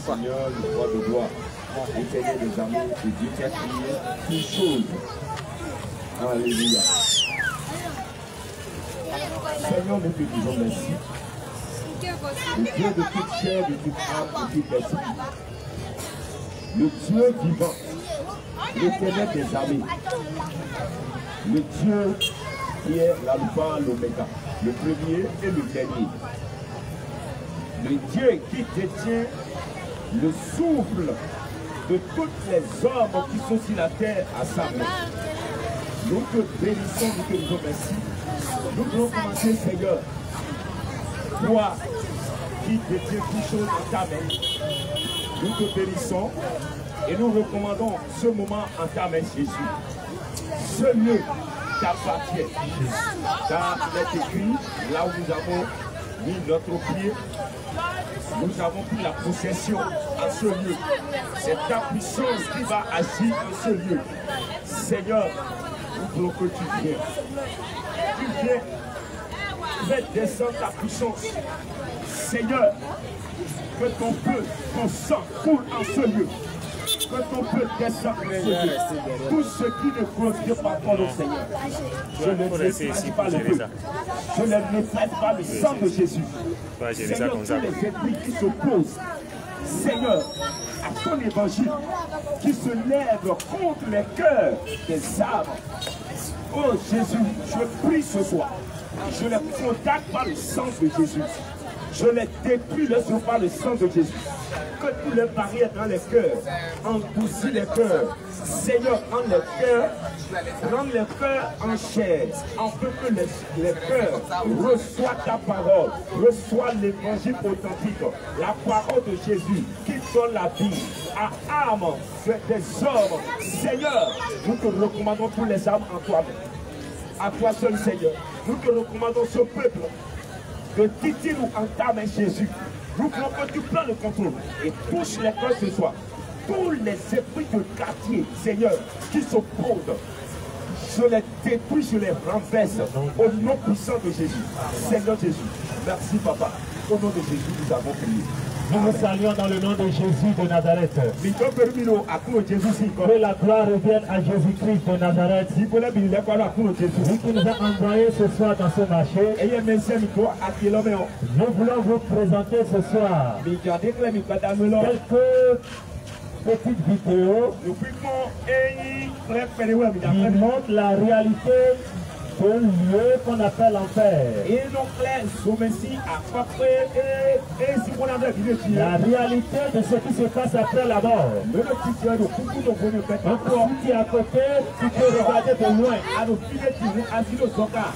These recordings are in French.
Seigneur, le roi de gloire, éternel des amours, de Dieu qui a créé toutes choses. Alléluia. Seigneur, nous te disons merci. Le Dieu de toute chair, de toute âme, de toute esprit. Le Dieu vivant, l'éternel des armées. Le Dieu qui est l'alpha, l'oméga, le premier et le dernier. Le Dieu qui détient le souffle de toutes les hommes qui sont sur la terre à sa main. Nous te bénissons, nous te disons merci. Nous voulons commencer, Seigneur. Toi qui détiens toutes choses en ta main, nous te bénissons et nous recommandons ce moment en ta main, Jésus. Ce lieu t'appartient. Car il est écrit, là où nous avons mis notre pied, nous avons pris la possession à ce lieu. C'est ta puissance qui va agir dans ce lieu. Seigneur, nous voulons que tu viennes. Tu viens. Fais descendre ta puissance. Seigneur, que ton feu, ton sang coule en ce lieu. Que ton feu descende en ce lieu. Tout ce qui ne glorifie pas ton nom, Seigneur. Je ne maîtrise pas le feu. Je ne maîtrise pas le sang de Jésus. Seigneur, tous les esprits qui s'opposent, Seigneur, à ton évangile, qui se lèvent contre les cœurs des âmes. Oh Jésus, je prie ce soir. Je les contacte par le sang de Jésus. Je les détruis par le sang de Jésus. Que tous les barrières dans les cœurs, endoucis les cœurs. Seigneur, rends les cœurs en chair, en peu que les cœurs reçoivent ta parole, reçoivent l'évangile authentique, la parole de Jésus qui donne la vie à âme des hommes. Seigneur, nous te recommandons tous les âmes en toi-même. À toi seul, Seigneur. Nous te recommandons ce peuple de Titi-nous en ta main, Jésus. Nous voulons que tu prennes le contrôle et touche les cœurs ce soir. Tous les esprits de quartier, Seigneur, qui s'opposent, je les détruis, je les renverse au nom puissant de Jésus. Seigneur Jésus, merci Papa. Au nom de Jésus, nous avons prié. Nous vous saluons dans le nom de Jésus de Nazareth. Que la gloire revienne à Jésus-Christ de Nazareth. Lui qui nous a envoyés ce soir dans ce marché. Nous voulons vous présenter ce soir quelques petites vidéos qui montrent la réalité d'un lieu qu'on appelle l'enfer. La réalité de ce qui se passe après la mort. Donc, si tu es à côté, tu peux regarder de loin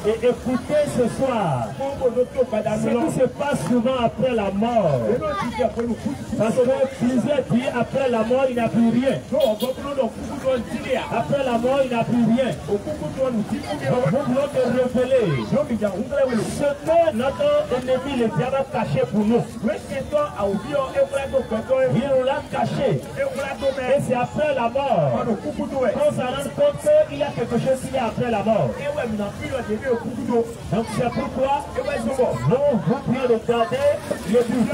et écouter ce soir ce qui se passe souvent après la mort. Parce que plusieurs disent après la mort il n'y a plus rien. Après la mort il n'y a plus rien. voulons te révéler ce que notre ennemi, le diable, a caché pour nous. Il nous l'a caché. Et c'est après la mort qu'on s'en rend compte qu'il y a quelque chose qui est après la mort. Donc c'est pourquoi nous vous prions de garder le but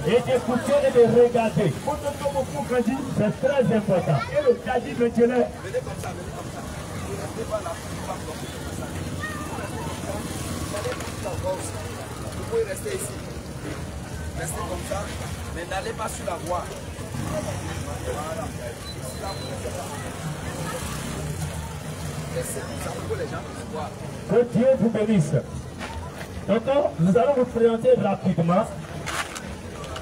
et d'écouter et de regarder. C'est très important. Et le caddie de Dieu. Vous pouvez rester ici. Restez comme ça, mais n'allez pas sur la voie. Voilà. Restez comme ça pour que les gens puissent voir. Que Dieu vous bénisse. Donc, nous allons vous présenter rapidement,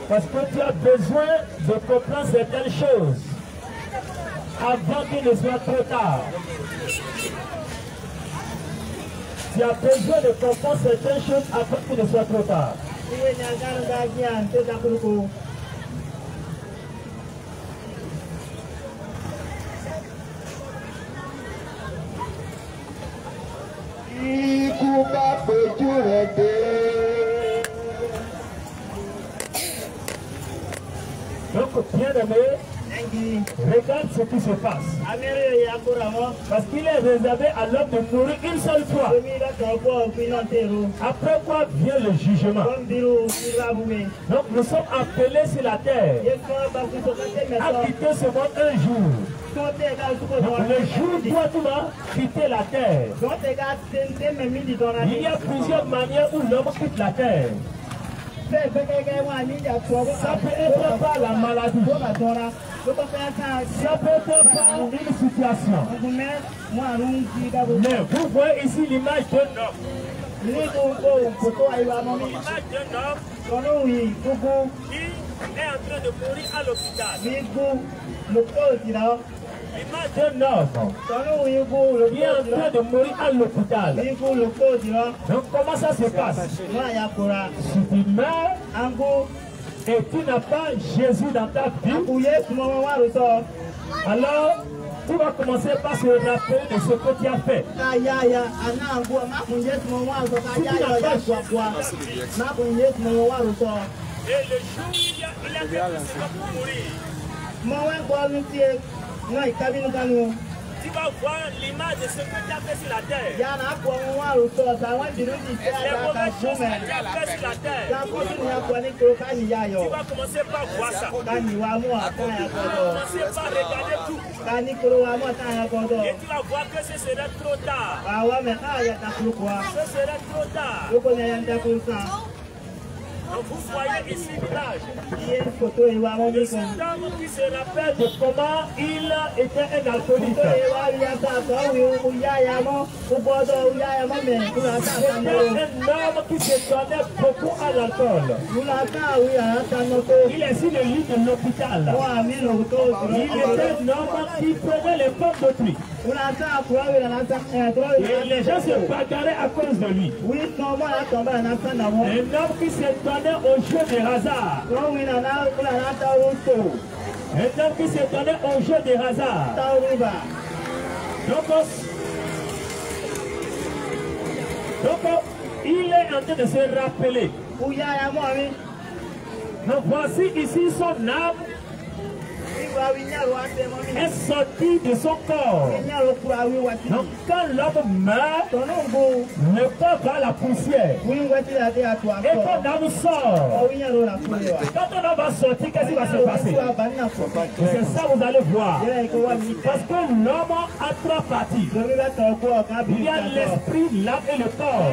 parce que tu as besoin de comprendre certaines choses avant qu'il ne soit trop tard. Tu as besoin de comprendre certaines choses avant qu'il ne soit trop tard. Donc, bien aimé, regarde ce qui se passe. Parce qu'il est réservé à l'homme de mourir une seule fois. Après quoi vient le jugement. Donc nous sommes appelés sur la terre à quitter ce monde un jour. Donc, le jour doit quitter la terre. Il y a plusieurs manières où l'homme quitte la terre. Ça peut être par la maladie. Ça peut être par une situation. Mais vous voyez ici l'image d'un homme. L'image d'un homme qui est en train de mourir à l'hôpital. L'image d'un homme qui est en train de mourir à l'hôpital. Donc comment ça se passe? Si tu meurs et tu n'as pas Jésus dans ta vie, alors tu vas commencer par se rappeler de ce que tu as fait. Et le jour où il a fait pour mourir, tu vas voir l'image de ce que tu as fait sur la terre. Les mauvaises choses que tu as fait sur la terre. Tu vas commencer par voir ça. Tu vas commencer par regarder tout. Et tu vas voir que ce serait trop tard. Ce serait trop tard. Donc vous voyez ici l'image de cet homme qui se rappelle de comment il était un alcoolique. C'était un homme qui se donnait beaucoup à l'alcool. Il est sur le lit de l'hôpital. Il était un homme qui prenait les femmes d'autrui. Et les gens se bagarraient à cause de lui. Un homme qui se donnait au jeu de hasard. Un homme qui se donnait au jeu de hasard. Donc, il est en train de se rappeler. Donc voici ici son âme est sorti de son corps. Donc quand l'homme meurt, le corps va à la poussière. Et quand l'homme sort, quand ton âme va sortir, qu'est-ce qui va se passer? C'est ça vous allez voir. Parce que l'homme a trois parties. Il y a l'esprit, l'âme et le corps.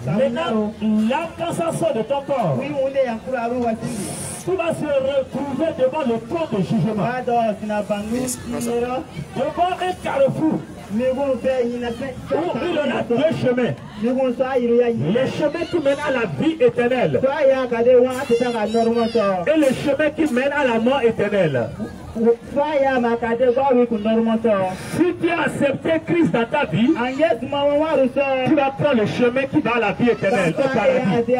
Maintenant, l'âme, quand ça sort de ton corps, tu vas se retrouver devant le trône de jugement. Devant un carrefour. Où il y en a deux chemins. Le chemin qui mène à la vie éternelle. Et le chemin qui mène à la mort éternelle. Si tu as accepté Christ dans ta vie, tu vas prendre le chemin qui va à la vie éternelle, au paradis.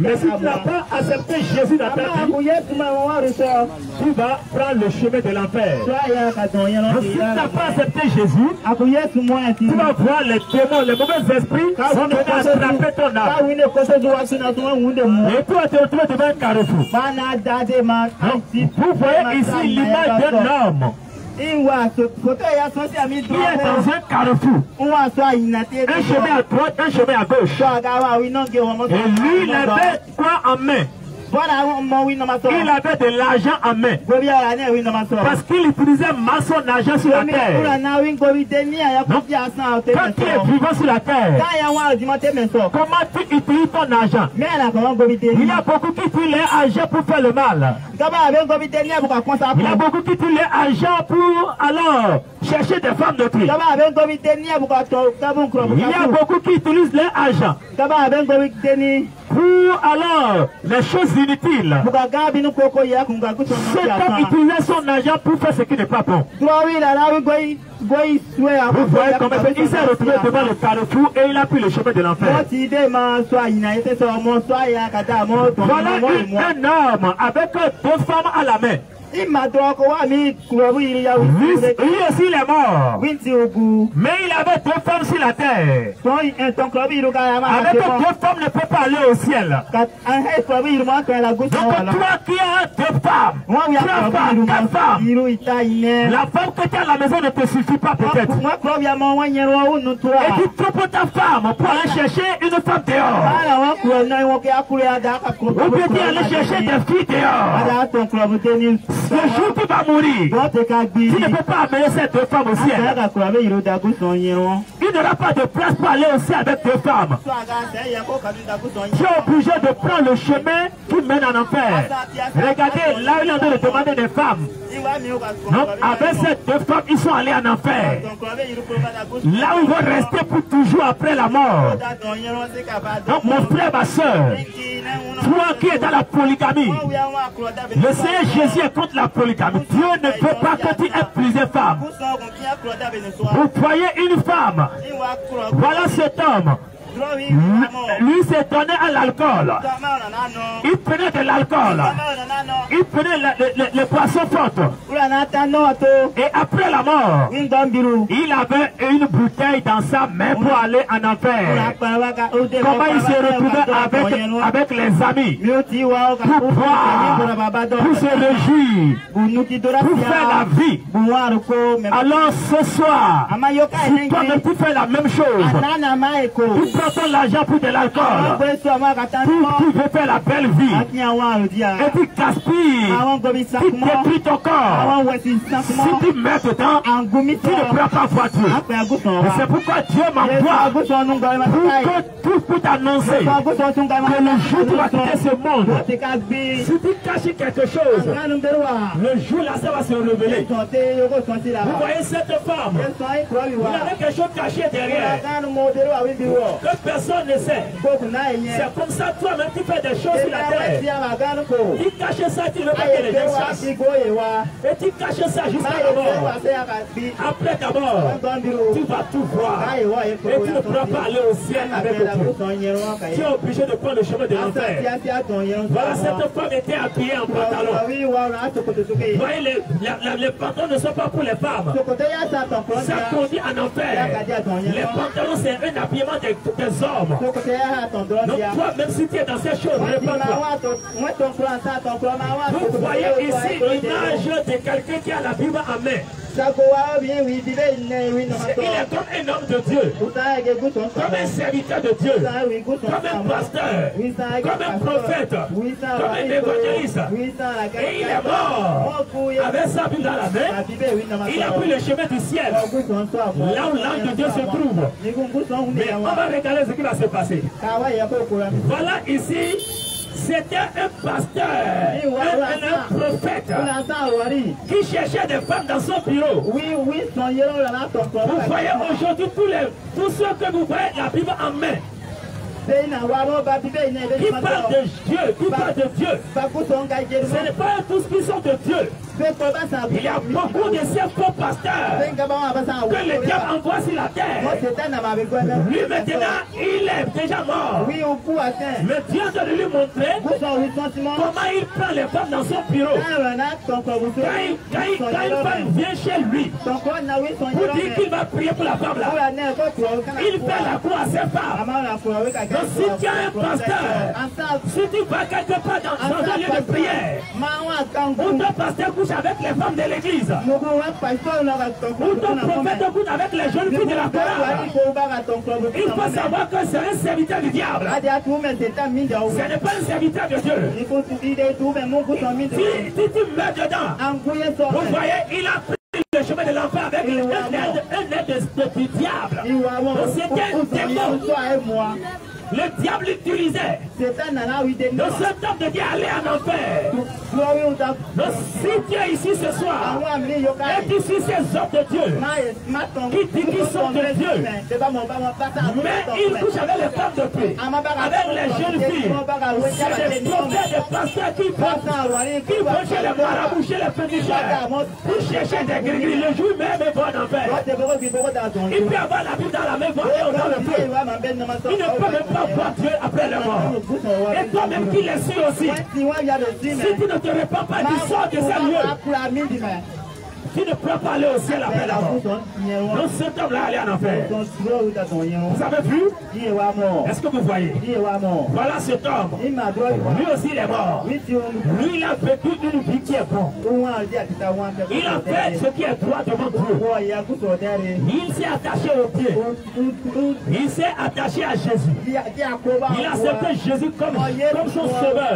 Mais si tu n'as pas accepté Jésus dans ta vie, tu vas prendre le chemin de l'enfer. Si tu n'as pas accepté Jésus, tu vas voir les démons, les mauvais esprits sont venus attraper ton âme. Et toi, tu te retrouves devant un carrefour. Vous voyez ici l'image d'un homme qui est dans un carrefour. Un chemin à droite, un chemin à gauche. Et lui, il avait quoi en main? Il avait de l'argent en main. Parce qu'il utilisait mal son argent sur la terre. Donc, quand tu es vivant sur la terre, comment tu utilises ton argent? Il y a beaucoup qui utilisent leur argent pour faire le mal. Il y a beaucoup qui utilisent leur argent pour alors chercher des femmes de tri. Il y a beaucoup qui utilisent leur argent pour alors les choses inutiles. Cet homme utilisait son argent pour faire ce qui n'est pas bon. Vous voyez comment il s'est retrouvé devant le carrefour et il a pris le chemin de l'enfer. Voilà un homme avec deux femmes à la main. Lui aussi il est mort. Mais il avait deux femmes sur la terre. Avec deux femmes ne peut pas aller au ciel. Donc toi qui as deux femmes, trois femmes, quatre femmes, la femme que tu as à la maison ne te suffit pas peut-être. Et tu trompes ta femme pour aller chercher une femme dehors. Ou bien tu aller chercher des filles dehors. Le jour où tu vas mourir, tu ne peux pas amener ces deux femmes au ciel. Il n'y aura pas de place pour aller au ciel avec deux femmes. Tu es obligé de prendre le chemin qui mène en enfer. Regardez, là il est en train de demander des femmes. Donc avec ces deux femmes, ils sont allés en enfer. Là où ils vont rester pour toujours après la mort. Donc mon frère, ma soeur, toi qui es dans la polygamie, le Seigneur Jésus est contre la polygamie. Dieu ne veut pas que tu aies plusieurs femmes. Vous voyez une femme. Voilà cet homme. Lui s'est donné à l'alcool. Il prenait de l'alcool. Il prenait les poissons fortes. Et après la mort, il avait une bouteille dans sa main pour aller en enfer. Comment il s'est retrouvé avec les amis pour boire, pour se réjouir, pour faire la vie. Alors ce soir, si toi-même tu fais la même chose, tu prends ton l'argent pour de l'alcool, tu veux faire la belle vie, et tu gaspilles, tu détruis ton corps. Si tu mets dedans, tu ne pourras pas voir Dieu. Et c'est pourquoi Dieu m'envoie pour t'annoncer que le jour où tu vas quitter ce monde, si tu caches quelque chose, le jour là ça va se révéler. Vous voyez cette femme, il avait quelque chose caché derrière que personne ne sait. C'est comme ça toi-même tu fais des choses sur la terre. Tu caches ça, tu ne veux pas que les gens sachent. Et tu caches ça jusqu'à la mort. Après ta mort, tu vas tout voir. Et tu ne pourras pas aller au ciel avec Dieu. Tu es obligé de prendre le chemin de l'enfer. Voilà, cette femme était habillée en pantalon. Vous voyez, les pantalons ne sont pas pour les femmes. Ça conduit en enfer. Les pantalons, c'est un habillement des hommes. Donc toi, même si tu es dans ces choses, réponds-toi. Vous voyez ici l'image de quelqu'un qui a la Bible en main. Il est comme un homme de Dieu, comme un serviteur de Dieu, comme un pasteur, comme un prophète, comme un évangéliste. Et il est mort avec sa Bible dans la main. Il a pris le chemin du ciel, là où l'ange de Dieu se trouve. Mais on va regarder ce qui va se passer. Voilà ici. C'était un pasteur, un prophète qui cherchait des femmes dans son bureau. Vous voyez aujourd'hui tous ceux que vous voyez la Bible en main. qui parle de Dieu, qui parle de Dieu. Ce n'est pas tous qui sont de Dieu. Il y a beaucoup de ces faux pasteurs que le diable envoie sur la terre. Lui maintenant, il est déjà mort. Mais Dieu doit lui montrer comment il prend les femmes dans son bureau. Quand une femme vient chez lui pour dire qu'il va prier pour la femme là, il fait la cour à ses femmes. Donc si tu as un pasteur, si tu vas quelque part dans un lieu de prière, où ton pasteur couche avec les femmes de l'église, où ton prophète couche avec les jeunes filles de la chorale, il faut savoir que c'est un serviteur du diable. Ce n'est pas un serviteur de Dieu. Si tu mets dedans, vous voyez, il a pris le chemin de l'enfer avec un aide du diable. Donc c'était un démon. Le diable l'utilisait. Donc cet homme de Dieu allait en enfer. Donc si tu es ici ce soir, et tu suis ces hommes de Dieu, qui disent qu'ils sont de Dieu, mais ils couchent avec les femmes de Dieu, avec les jeunes filles, c'est des prophètes, des pasteurs qui vont chez les marabouts, chez les féticheurs, pour chercher des gris-gris. Le jour même, ils vont en enfer. Il peut avoir la vie dans la main, voir dans le feu. Il ne peut même pas voir Dieu après la mort. Et toi-même qui les suis aussi, si tu ne te répands pas, tu sors de ces lieux. Tu ne peux pas aller au ciel après la mort. Donc cet homme-là allait en enfer. Vous avez vu? Est-ce que vous voyez? Voilà cet homme. Lui aussi il est mort. Lui il a vécu une vie qui est bonne. Il a fait ce qui est droit devant Dieu. Il s'est attaché au pied. Il s'est attaché à Jésus. Il a accepté Jésus comme son sauveur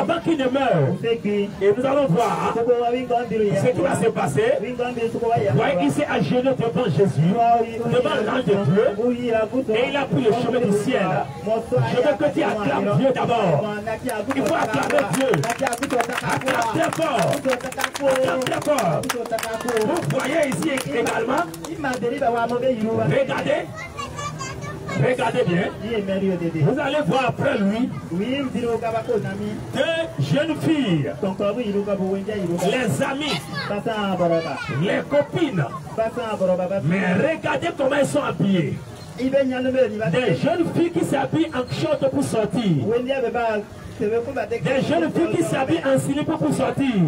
avant qu'il ne meure. Et nous allons voir ce qui va se passer. Ouais, il s'est agenouillé devant Jésus, devant l'ange de Dieu, et il a pris le chemin du ciel. Je veux que tu acclames Dieu d'abord. Il faut acclamer Dieu. Acclame très fort. Acclame très fort. Vous voyez ici également. Regardez. Regardez bien. Vous allez voir après lui deux jeunes filles, les amis, les copines. Mais regardez comment elles sont habillées. Des jeunes filles qui s'habillent en short pour sortir. Des jeunes filles qui s'habillent en slip pour sortir.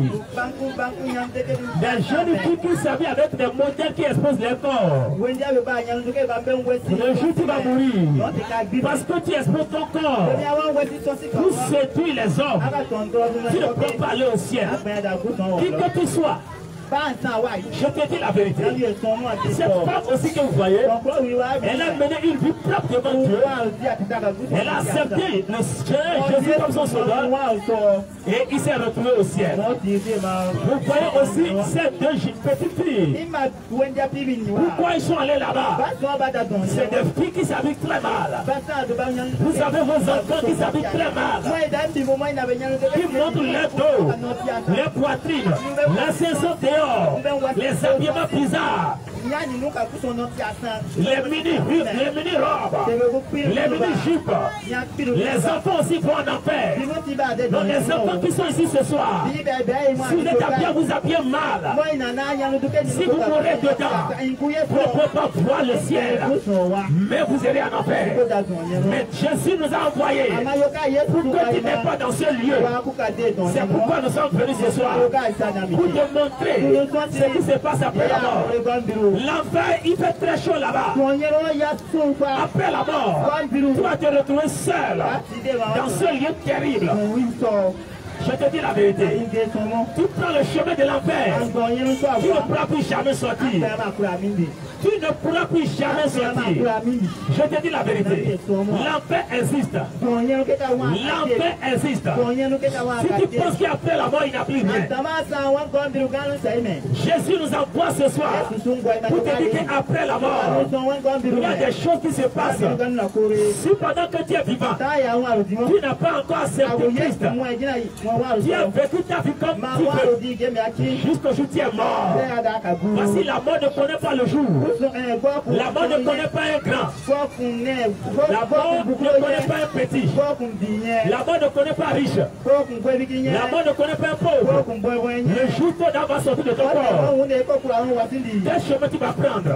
Des jeunes filles qui s'habillent avec des modèles qui exposent leur corps. Le jour tu vas mourir, parce que tu exposes ton corps pour séduire les hommes, tu ne peux pas aller au ciel. Qui que tu sois, je te dis la vérité. Cette femme aussi que vous voyez, elle a mené une vie propre devant Dieu. Elle a accepté le Seigneur Jésus comme son sauveur et il s'est retrouvé au ciel. Vous voyez aussi ces deux petites filles. Pourquoi ils sont allés là-bas? C'est des filles qui s'habillent très mal. Vous avez vos enfants qui s'habillent très mal, qui montrent leur dos, leur poitrine, la saison dehors. Les habillements bizarres, les mini-robes, les mini-jupes, les enfants aussi vont en enfer. Donc les enfants qui sont ici ce soir, si vous êtes habillés, vous habillez mal. Si vous mourrez dedans, vous ne pouvez pas voir le ciel, mais vous irez en enfer. Mais Jésus nous a envoyés pour que tu n'es pas dans ce lieu. C'est pourquoi nous sommes venus ce soir, pour te montrer ce qui se passe après la mort. L'enfer, il fait très chaud là-bas. Après la mort, tu vas te retrouver seul dans ce lieu terrible. Je te dis la vérité. Tu prends le chemin de l'enfer. Tu ne pourras plus jamais sortir. Tu ne pourras plus jamais sortir. Je te dis la vérité. L'enfer existe. L'enfer existe. Si tu penses qu'après la mort, il n'y a plus rien. Jésus nous envoie ce soir pour te dire qu'après la mort, il y a des choses qui se passent. Si pendant que tu es vivant, tu n'as pas encore accepté Christ, Tu as vécu ta vie comme tu veux. Jusqu'au jour où tu es mort. Voici, la mort ne connaît pas le jour. La mort ne connaît pas un grand. La mort ne connaît pas un petit. La mort ne connaît pas riche. La mort ne connaît pas un pauvre. Le jour où tu vas sortir de ton corps, quel chemin tu vas prendre?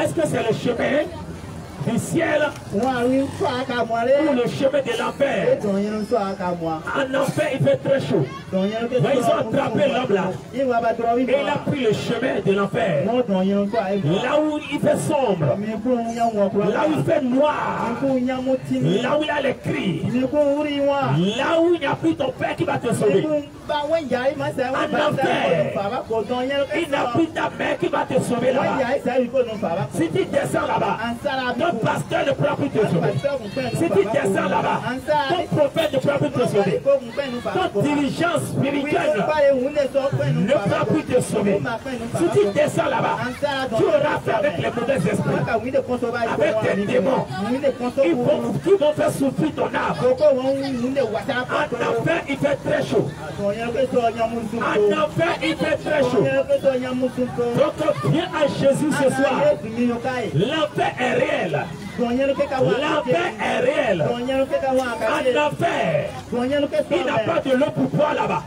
Est-ce que c'est le chemin du ciel ou le chemin de l'enfer? En enfer, il fait très chaud. Mais ils ont attrapé l'homme là. Et il a pris le chemin de l'enfer. Là où il fait sombre. Là où il fait noir. Là où il y a les cris. Là où il n'y a plus ton père qui va te sauver. En enfer, il n'a plus ta mère qui va te sauver là-bas. Si tu descends là-bas, ton pasteur ne pourra plus te sauver. Si tu descends là-bas, ton prophète ne pourra plus te sauver. Ton dirigeant spirituel ne pourra plus te sauver. Si tu descends là-bas, tu auras fait avec les mauvais esprits, avec tes démons. Ils vont faire souffrir ton âme. En enfer, il fait très chaud. En enfer, il fait très chaud. Donc, viens à Jésus ce soir. L'enfer est réel. L'enfer est réel. En enfer, il n'a pas de l'eau pour boire là-bas.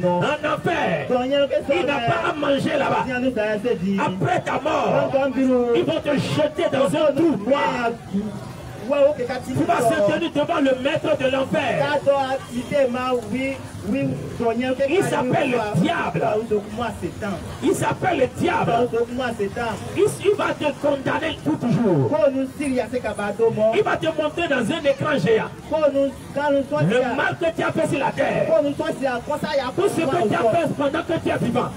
En enfer, il n'a pas à manger là-bas. Après ta mort, ils vont te jeter dans un trou noir. Tu vas se tenir devant le maître de l'enfer. Il s'appelle le diable. Il s'appelle le diable. Il va te condamner pour toujours. Il va te monter dans un écran géant. Le mal que tu as fait sur la terre. Tout ce que tu as fait pendant que tu es vivant.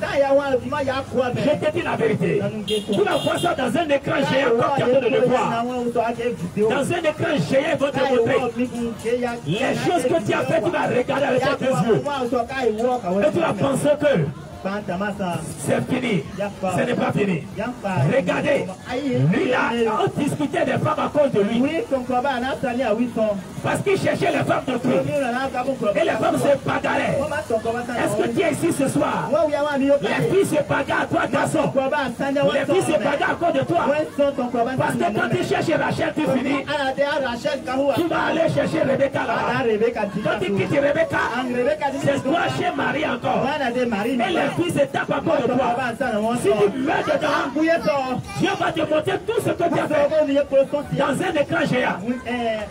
Je te dis la vérité. Tu vas voir ça dans un écran géant comme tu as de le voir. Dans un écran géant, il va te montrer les choses que tu as fait. Tu vas regarder avec tes deux yeux. Et tu vas penser que c'est fini. Ce n'est pas fini. Regardez, lui là, on discutait des femmes à cause de lui. Parce qu'il cherchait les femmes d'autrui. Et les femmes se bagarraient. Est-ce que tu es ici ce soir? Les filles se bagarrent à toi, garçon. Les filles se bagarrent à cause de toi. Parce que quand tu cherches Rachel, tu finis. Tu vas aller chercher Rebecca là-bas. Quand tu quittes Rebecca, c'est toi chez Marie encore. Et les filles se tapent à cause de toi. Si tu mets dedans, Dieu va te montrer tout ce que tu as fait. Dans un écran géant,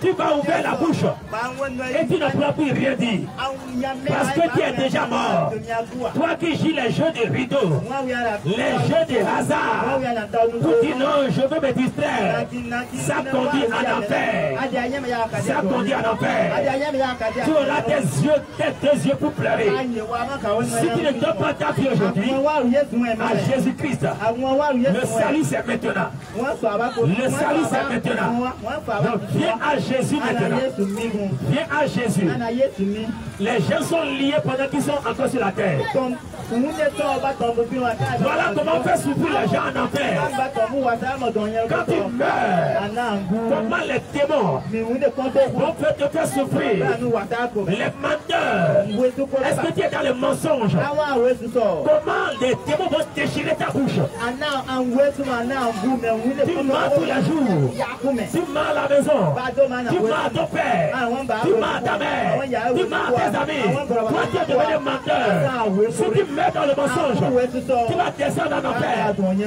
tu vas ouvrir la bouche et tu ne pourras plus rien dire. Parce que tu es déjà mort. Toi qui joues les jeux de rideau, les jeux de hasard, tu dis non, je veux me distraire. Ça conduit en enfer. Ça conduit en enfer. Tu auras tes deux yeux pour pleurer. Si tu ne donnes pas ta vie aujourd'hui à Jésus-Christ, le salut c'est maintenant. Le salut c'est maintenant. Donc viens à Jésus maintenant. Viens à Jésus. Les gens sont liés pendant qu'ils sont encore sur la terre. Voilà comment on fait souffrir les gens en enfer. Quand tu meurs, comment les démons vont te faire souffrir. Les menteurs. Est-ce que tu es dans le mensonge? Comment les démons vont déchirer ta bouche? Tu mens tous les jours. Tu mens à la maison. Tu mens à ton père. Tu mens à ta mère. Tu mens à tes amis. Toi tu es devenu menteur. Si tu mets dans le mensonge, tu vas descendre en enfer.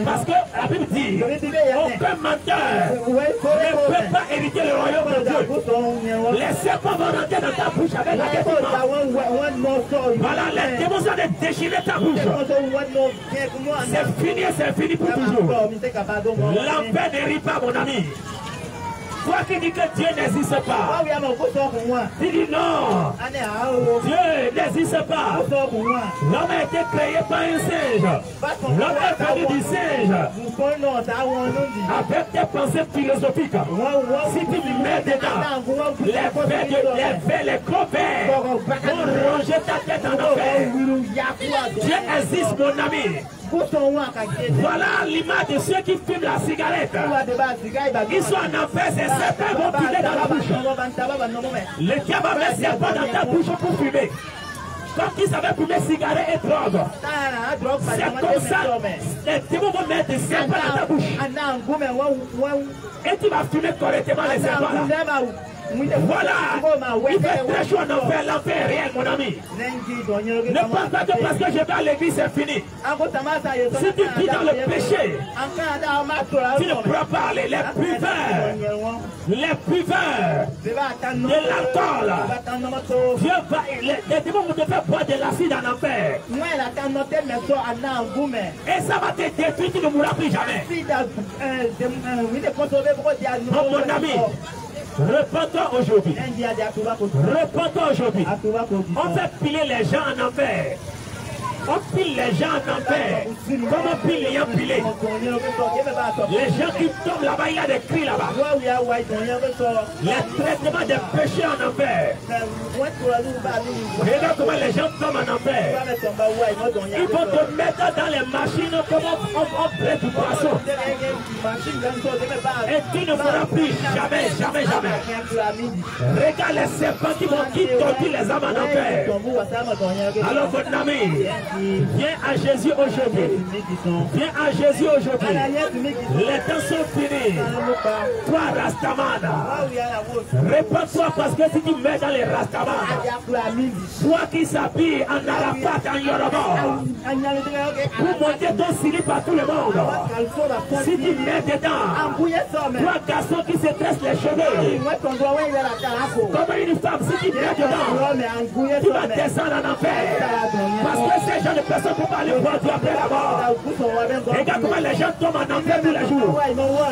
Parce que la Bible dit, aucun menteur ne peut pas hériter le royaume de Dieu. Les serpents vont rentrer dans ta bouche avec la décision. Voilà, les démons ont déchiré ta bouche. C'est fini pour toujours. L'enfer ne rit pas, mon ami. Toi qui dis que Dieu n'existe pas, tu dis non, Dieu n'existe pas. L'homme a été créé par un singe. L'homme est venu du singe. Avec tes pensées philosophiques, si tu mets dedans les gros vers vont ronger ta tête en enfer. Dieu existe, mon ami. Voilà l'image de ceux qui fument la cigarette. Ils sont en enfer, ces serpents vont fumer dans la bouche. Le diable va mettre serpent dans ta bouche pour fumer. Comme ils savaient fumer cigarette et drogue. C'est comme ça. Les démons vont mettre des serpents dans ta bouche. Et tu vas fumer correctement les serpents là. Voilà, il fait très chaud en enfer, l'enfer est réel, mon ami. Ne pense pas que parce que je vais à l'église, c'est fini. Si tu vis dans le péché, tu ne pourras pas aller. Les buveurs de l'alcool, Dieu va, les démons vont te faire boire de l'acide en enfer. Et ça va te détruire, tu ne mourras plus jamais. Oh, mon ami. Repentons aujourd'hui. Repentons aujourd'hui. On fait piler les gens en enfer. On pile les gens en enfer. Comment pile les gens pilés? Les gens qui tombent là-bas, il y a des cris là-bas. Les traitements des péchés en enfer. Regarde comment les gens tombent en enfer. Ils vont te mettre dans les machines comme on prête du poisson. Et tu ne feras plus jamais. Regarde les serpents qui torturent les âmes en enfer. Alors mon ami, viens à Jésus aujourd'hui. Viens à Jésus aujourd'hui. Les temps sont finis. Toi, Rastamana, réponds-toi parce que si tu mets dans les Rastamana, toi qui s'habille en Arafat, en Yoruba, pour monter ton slip à tout le monde, si tu mets dedans, toi, garçon qui se tresse les cheveux, comme une femme, si tu mets dedans, tu vas descendre en enfer. Parce que ces gens de personnes ne peuvent pas aller voir Dieu après la mort. Regarde comment les gens tombent en enfer tous les jours.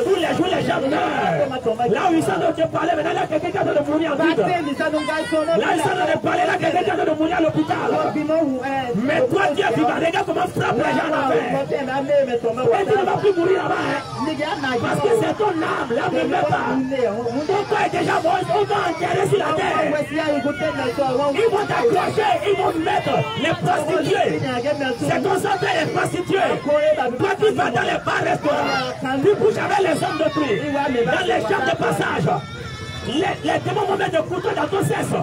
Tous les jours, les gens meurent. Là où ils sont en train de parler, maintenant, là, quelqu'un qui a de mourir en vide. Là, ils sont en train de parler, là, quelqu'un qui a de mourir à l'hôpital. Mais toi, Dieu vivant, regarde comment frappe les gens en enfer. Et tu ne vas plus mourir là-bas. Parce que c'est ton âme, l'âme ne meurt pas. Ton corps est déjà mort, on va enterrer sur la terre. Ils vont t'accrocher, ils vont mettre les prostituées. C'est concentré les prostituées. Toi qui vas dans les bars restaurants, tu couches avec les hommes de pluie. Dans les champs de passage, les démons vont mettre des couteaux dans ton sexe.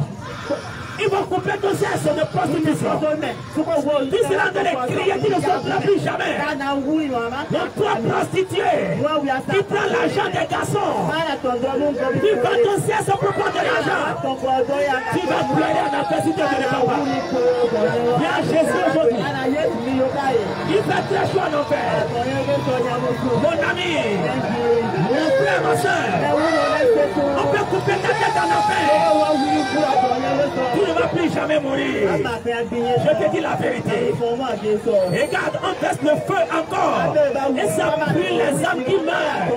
Ils vont couper ton sexe de prostitution. Tu seras de les crier, tu ne sortiras plus jamais. Donc toi prostituée, tu prends l'argent des garçons. Tu vends ton sexe pour prendre de l'argent. Tu vas pleurer en enfer si tu ne le pas. Viens Jésus aujourd'hui. Il fait très chaud en enfer. Mon ami, mon frère, ma soeur, on peut couper ta tête en enfer. Tu ne vas plus jamais mourir. Je te dis la vérité. Regarde, on teste le feu encore. Et ça brûle les âmes qui meurent.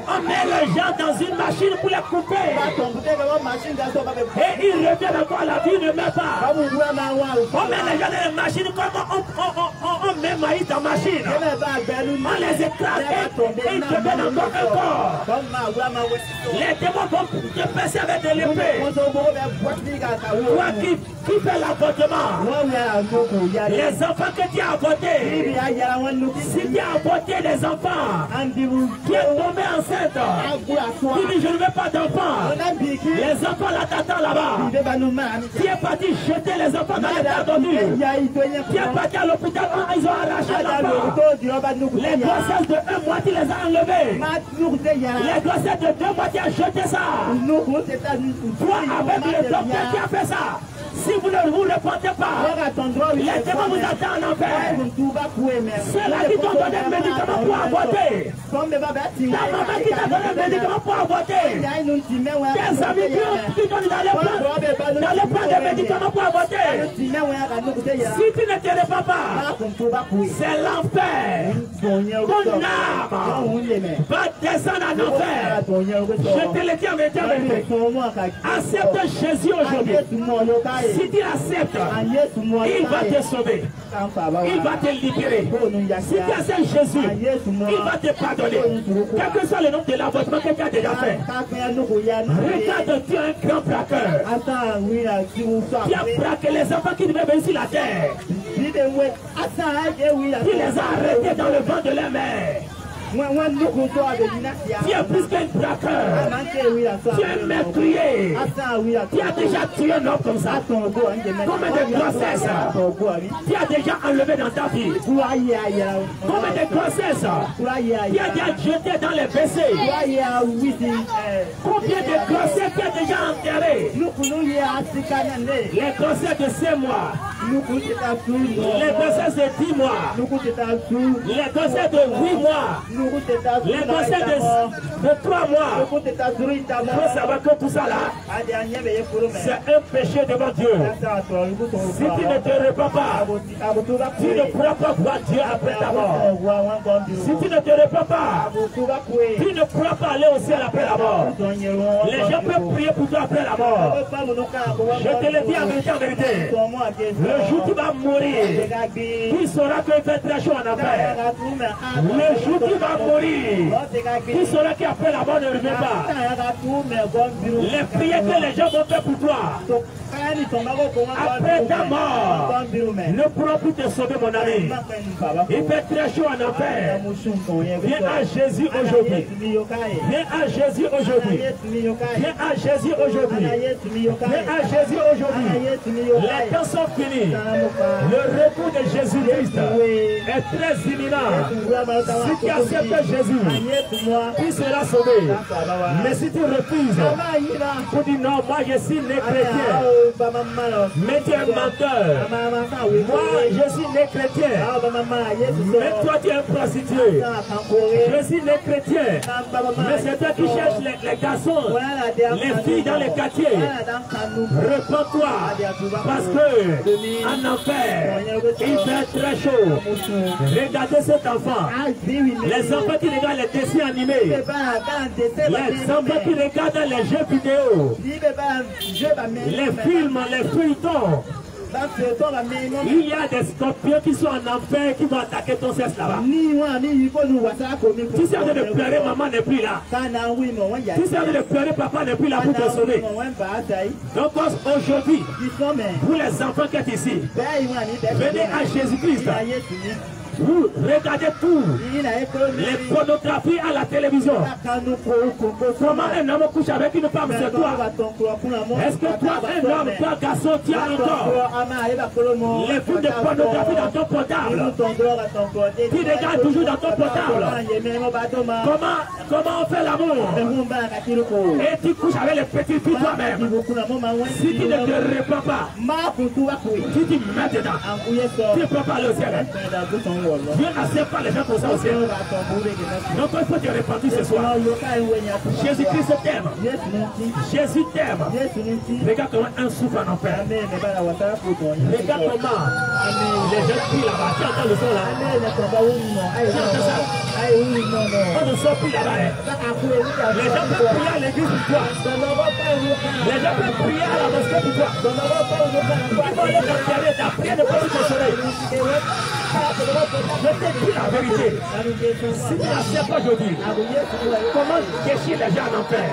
On met les gens dans une machine pour les couper. Et ils reviennent encore à la vie, ne meurent pas. On met les gens dans les machines comme on met maïs dans la machine. On les écrase et ils deviennent encore un corps. Les démons vont te passer avec de l'épée. Toi qui fais l'avortement, les enfants que tu as avortés, si tu as avorté les enfants, qui est tombé enceinte, tu dis je ne veux pas d'enfants, les enfants là t'attendent là-bas, tu es parti jeter les enfants dans les terres d'ordure, tu es parti à l'hôpital, ils ont arraché l'enfant, les grossesses de 1 mois tu les as enlevées, les grossesses de 2 mois tu as jeté ça, toi avec le docteur qui a fait ça. Si vous ne vous répondez pas, les démons vous attendent en enfer. C'est là qui t'ont donné un médicament pour avorter. La maman qui t'a donné un médicament pour avorter. Tes amis qui t'ont dit d'aller prendre des médicaments pour avorter. Si tu ne te réponds pas, c'est l'enfer. Ton âme va descendre en enfer. Je te le dis en vérité. Accepte Jésus aujourd'hui. Si tu acceptes, il va te sauver. Il va te libérer. Si tu acceptes Jésus, il va te pardonner. Quel que soit le nombre de l'avortement que tu as déjà fait. Regarde, tu es un grand braqueur. Tu as braqué les enfants qui devaient venir sur la terre. Tu les as arrêtés dans le vent de la mer. Tu es plus qu'un braqueur. Tu es un meurtrier. Tu as déjà tué un homme comme ça. Combien de grossesses tu as déjà enlevé dans ta vie? Combien de grossesses tu as déjà jeté dans les WC? Combien de grossesses tu as déjà enterrées? Les grossesses de 5 mois. Les grossesses de 10 mois. Les grossesses de 8 mois. Les grossesses de 3 mois. Il faut savoir que tout ça là, c'est un péché devant Dieu. Si tu ne te répands pas, tu ne pourras pas voir Dieu après ta mort. Si tu ne te répands pas, tu ne pourras pas aller au ciel après la mort. Les gens peuvent prier pour toi après la mort. Je te le dis en vérité. Le jour où tu vas mourir, tu sauras qu'il fait très chaud en enfer. Le jour où tu vas mourir, tu sauras qu'après la mort ne revient pas. Les prières que les gens vont faire pour toi, après ta mort, ne pourront plus te sauver, mon ami. Il fait très chaud en enfer. Viens à Jésus aujourd'hui. Viens à Jésus aujourd'hui. Viens à Jésus aujourd'hui. Viens à Jésus aujourd'hui. Les temps sont finis. Le retour de Jésus-Christ est très imminent. Si tu acceptes Jésus, tu seras sauvé. Mais si tu refuses, tu dis non, moi je suis né chrétien. Mais tu es un menteur. Moi je suis né chrétien. Mais toi tu es un prostitué. Je suis né chrétien. Mais c'est toi qui cherches les garçons, les filles dans les quartiers. Réponds-toi. Parce que en enfer, il fait très chaud. Regardez cet enfant. Les enfants qui regardent les dessins animés. Les enfants qui regardent les jeux vidéo. Les films, les feuilletons. Il y a des scorpions qui sont en enfer qui vont attaquer ton sexe là-bas. Tu sais de pleurer, maman n'est plus là. Tu sais de pleurer, papa n'est plus là pour te sauver. Donc aujourd'hui, pour les enfants qui sont ici, venez à Jésus-Christ. Vous regardez tout, les pornographies à la télévision. Comment un homme couche avec une femme, c'est toi? Est-ce que toi, un homme, toi, garçon, tu as encore les films de pornographie dans ton portable? Tu regardes toujours dans ton portable. Comment on fait l'amour? Et tu couches avec les petites filles toi-même. Si tu ne te répands pas, tu dis maintenant, tu ne peux pas aller au ciel. Dieu n'accepte pas les gens comme ça aussi. Donc il faut te repentir ce soir. Jésus-Christ t'aime. Jésus t'aime. Regarde comment un souffle en enfer. Regarde comment les gens crient là-bas. Tu entends le son là? Tu entends ça? On ne sort plus là-bas. Les gens peuvent prier à l'église pour toi. Les gens peuvent prier à la mosquée pour toi. Ils vont aller t'enterrer. Ta prière ne peut plus consoler. Je te dis la vérité. Si tu n'acceptes pas aujourd'hui, comment déchirer les gens en enfer?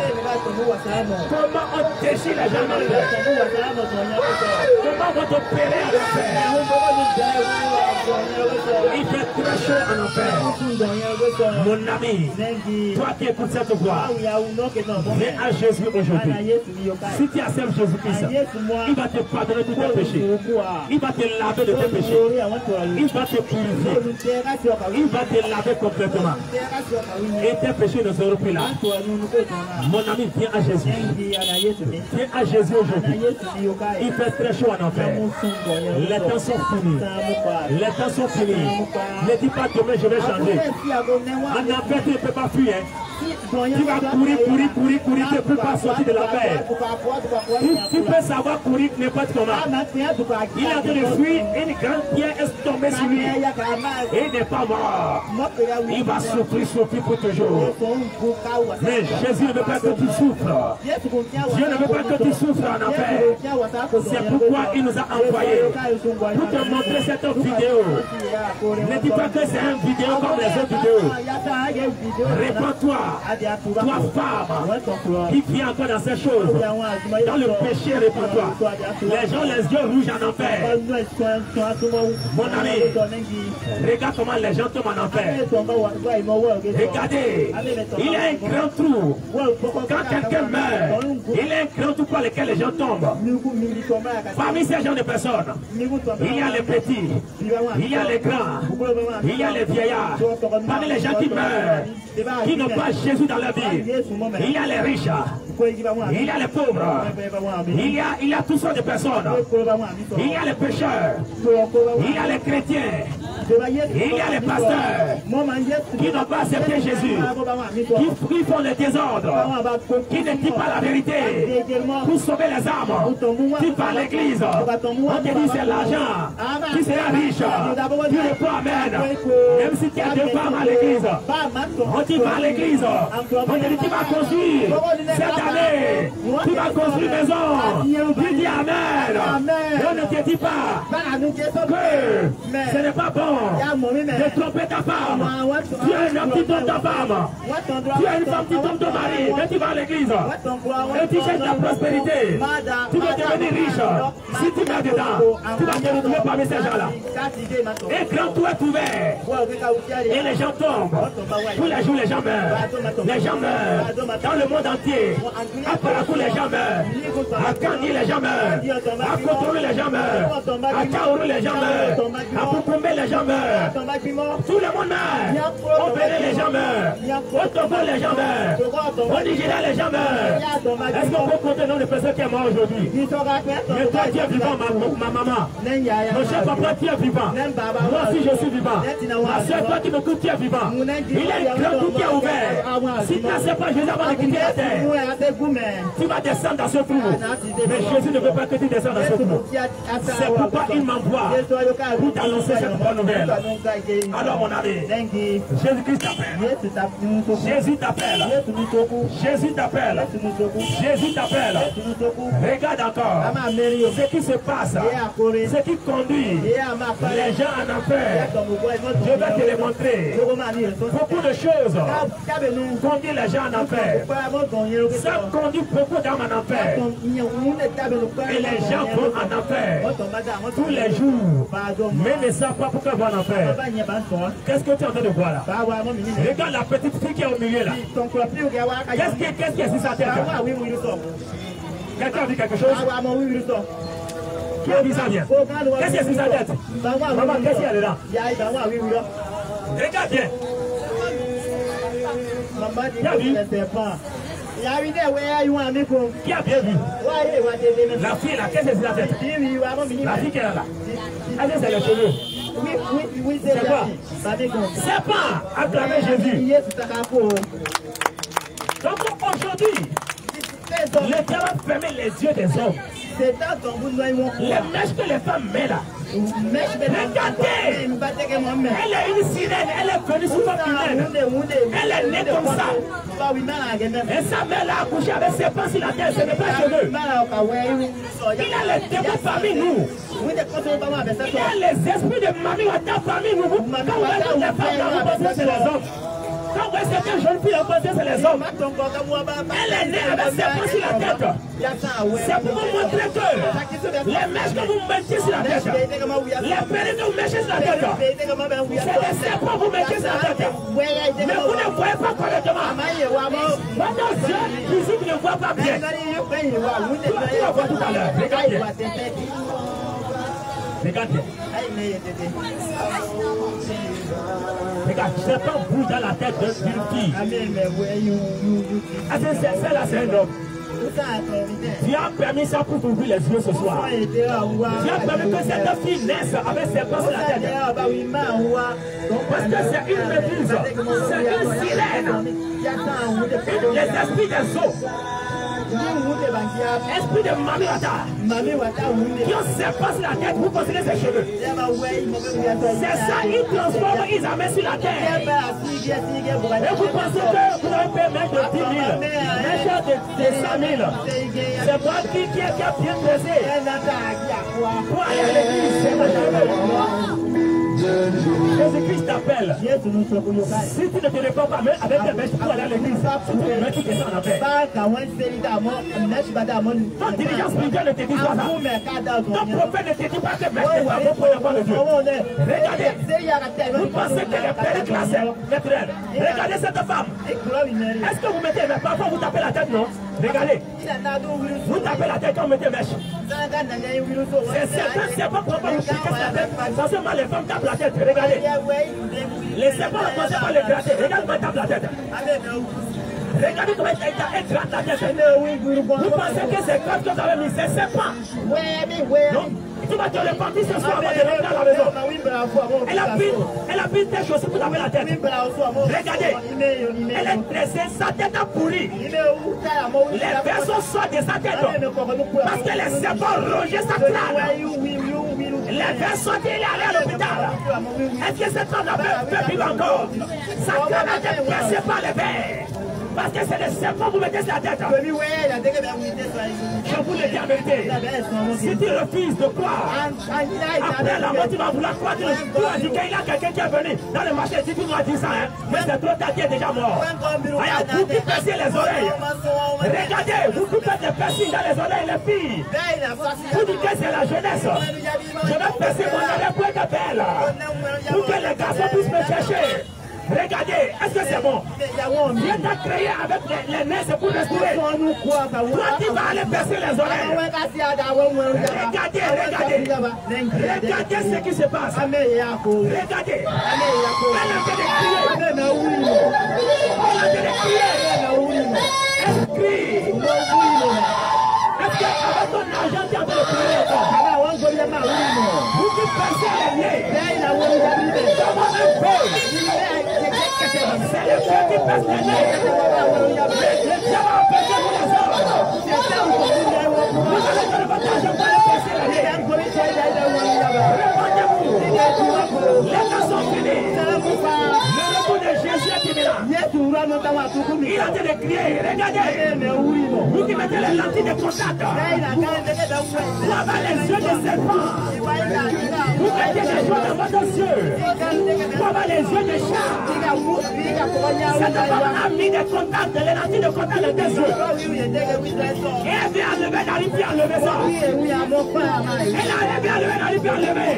Comment on déchire les gens en enfer? Comment on t'opérer en enfer? Il fait très chaud en enfer. Mon ami, toi qui écoutes cette voix, viens à Jésus aujourd'hui. Si tu acceptes Jésus-Christ, il va te pardonner tous tes péchés. Il va te laver de tes péchés. Il va te purifier. Il va te laver complètement. Et tes péchés ne seront plus là. Mon ami, viens à Jésus. Viens à Jésus aujourd'hui. Il fait très chaud en enfer. Les temps sont finis. Les temps sont finis. Ne dis pas demain je vais changer. En enfer tu ne peux pas fuir. Tu vas courir, tu ne peux pas sortir de la mer. Tu peux savoir courir n'importe comment. Il est en train de fuir, une grande pierre est tombée sur lui. Et il n'est pas mort. Il va souffrir pour toujours. Mais Jésus ne veut pas que tu souffres. Dieu ne veut pas que tu souffres en enfer. C'est pourquoi il nous a envoyés pour te montrer cette vidéo. Ne dis pas que c'est une vidéo comme les autres vidéos. Réponds-toi, toi femme qui vit encore dans ces choses, dans le péché, réponds-toi. Les gens les yeux rouges en enfer. Mon ami, regarde comment les gens tombent en enfer. Regardez, il y a un grand trou. Quand quelqu'un meurt, il y a un grand trou par lequel les gens tombent. Parmi ces gens de personnes, il y a les petits, il y a les grands, il y a les vieillards. Parmi les gens qui meurent, qui n'ont pas Jésus dans leur vie, il y a les riches, il y a les pauvres, il y a toutes sortes de personnes. Il y a les pécheurs, il y a les chrétiens, il y a les pasteurs qui n'ont pas accepté Jésus, qui font le désordre, qui ne disent pas la vérité pour sauver les âmes, qui parlent l'église. On te dit c'est l'argent, qui sera riche, tu ne pas amen. Même si tu as 2 femmes à l'église, on dit pas à l'église, on te dit tu vas construire cette année, tu vas construire une maison, tu dis amen. On ne te dit pas que ce n'est pas bon de tromper ta femme. Tu es un homme qui trompe ta femme. Tu es une femme qui trompe ton mari. Mais tu vas à l'église et tu cherches la prospérité. Tu veux devenir riche. Si tu mets dedans, tu vas te retrouver parmi ces gens-là. Et grand tout est ouvert. Et les gens tombent. Tous les jours, les gens meurent. Les gens meurent. Dans le monde entier. À Parakou, les gens meurent. À Kandi, les gens meurent. À Cotonou, les gens meurent. À Kaourou, les gens meurent. À Poukoumbe, les gens meurent. Tout le monde meurt. Au Bénin, les gens meurent. Au Togo, les gens meurent. Au Nigeria, les gens meurent. Est-ce qu'on peut compter le nombre de personnes qui sont mortes aujourd'hui? Mais toi, tu es vivant, ma maman. Mon cher papa, tu es vivant. Moi aussi, je suis vivant. Ma soeur, toi qui m'écoutes, tu es vivant. Il y a un grand trou qui est ouvert. Si tu n'acceptes pas Jésus avant de quitter la terre, tu vas descendre dans ce trou. Mais Jésus ne veut pas que tu descendes dans ce trou. C'est pourquoi il m'envoie pour t'annoncer cette bonne nouvelle. Alors mon ami, Jésus-Christ t'appelle. Jésus t'appelle. Jésus t'appelle. Jésus t'appelle. Regarde encore ce qui se passe, ce qui conduit les gens en enfer. Je vais te le montrer. Beaucoup de choses conduisent les gens en enfer. Ça conduit beaucoup d'âmes en enfer. Et les gens vont en enfer tous les jours, mais ne savent pas pourquoi ils vont en enfer. Qu'est-ce que tu es en train de voir là? Regarde la petite fille qui est au milieu là. Qu'est-ce qui est sur sa tête? Quelqu'un a dit quelque chose? Qui a dit ça bien? Qu'est-ce qui est sur sa tête? Maman, qu'est-ce qu'il y a dedans? Regarde bien. Qui a vu? Qui a bien vu? La fille là, qu'est-ce qui est sur la tête? La fille qui est là. Est-ce que c'est le cheveu? Oui, c'est quoi? C'est pas acclamer Jésus. Donc aujourd'hui, le diable a fermé les yeux des hommes. Les mèches que les femmes mettent là. Regardez, elle est une sirène, elle est venue sous votre sirène. Elle est née comme ça. Et sa mère l'a accouché avec ses pans sur la tête, ce n'est pas cheveux. Il a les démons parmi nous. Il y a les esprits de mamie parmi nous. Quand vous êtes des femmes, vous pensez que c'est les hommes. Quand vous voyez certaines jeunes filles, vous pensez que c'est les hommes. Elle est née avec ses pans sur la tête. C'est pour vous montrer que les mèches que vous mettez sur la tête, les perruques que vous mettez sur la tête, c'est des serpents que vous mettez sur la tête. Mais vous ne voyez pas correctement. Votre Dieu physique ne voit pas bien. Tu vas voir tout à l'heure. Regardez. Regardez. Regarde, serpent bouge dans la tête d'une fille. Est-ce que celle-là, c'est un homme? Tu as permis ça pour t'ouvrir les yeux ce soir. Tu as permis que cette fille naisse avec ses bras sur la tête. Parce que c'est une méduse, c'est une sirène. Les esprits des eaux. Esprit de Mamiwata qui ont ses bras sur la tête pour considérer ses cheveux. C'est ça, ils transforment, ils amènent sur la terre. Et vous pensez que vous avez fait mettre de 10 000, mettre de 100 000. C'est pas qui a bien pesé pour aller à l'église. Jésus-Christ t'appelle. Si tu ne te réponds pas, même avec des mèches pour aller à l'église, tu peux mettre tout ça en appel. Ton diligence spirituelle ne te dit pas ça. Ton prophète ne te dit pas que mèche n'est pas bon pour la voix de Dieu. Regardez, vous pensez qu'elle est belle classée, naturelle. Regardez cette femme. Est-ce que vous mettez, mais parfois vous tapez la tête, non? Regardez. Vous tapez la tête quand vous mettez mèche. C'est pas pour vous chiquer la tête. Forcément, les femmes tapent la tête. Regardez. Les serpents ne pensent pas les gratter. Regardez comment ils tapent la tête. Regardez comment ils grattent la tête. Vous pensez que c'est comme que vous avez mis ces serpents? Non. Tu vas te repentir ce soir avant de rentrer à la maison. Elle a pris tes chaussures pour taper la tête. Regardez. Elle est dressée, sa tête a pourri. Les versos sortent de sa tête. Parce que les serpents rongent sa crâne. Les versos sortent, il est allé à l'hôpital. Est-ce que cette femme peut vivre encore? Sa crâne a été pressée par les vers. Parce que c'est le serpent vous mettez sur la tête. Je vous le dis en vérité. Si tu refuses de croire, après la mort tu vas vouloir croire. Tu vas dire qu'il y a quelqu'un qui est venu dans le marché. Si tu dois dire ça, hein, mais c'est trop tard, tu es déjà mort. Vous qui percez les oreilles. Regardez, vous coupez des piercings dans les oreilles, les filles. Vous dites que c'est la jeunesse. Je vais percer mon oreille pour être belle. Pour que les garçons puissent me chercher. Regardez, est-ce que c'est bon? Dieu t'a créé avec les nez, c'est pour respirer. Toi, tu vas aller percer les oreilles. Regardez, regardez. Regardez ce qui se passe. Regardez. Elle a fait des crier. Elle a fait des crier. Elle crie. Est-ce qu'avec ton argent, tu as fait le crier? Vous qui percez les nez. Comment un peu? C'est le Dieu qui passe les nez. Le diable a empêché vous les hommes. Vous allez donner votre argent pour aller passer les nez. Répondez-vous. Les temps sont finis. Le retour de Jésus est imminent. Il a été de crier. Regardez. Vous qui mettez les lentilles de contact. Vous avez les yeux de serpent. Vous mettez les choses dans votre yeux. Vous avez les yeux de chat. Cette femme a mis des contacts, des lentilles de contact dans tes yeux. Et elle vient enlever, n'arrive plus à enlever ça. Elle vient enlever, n'arrive plus à enlever.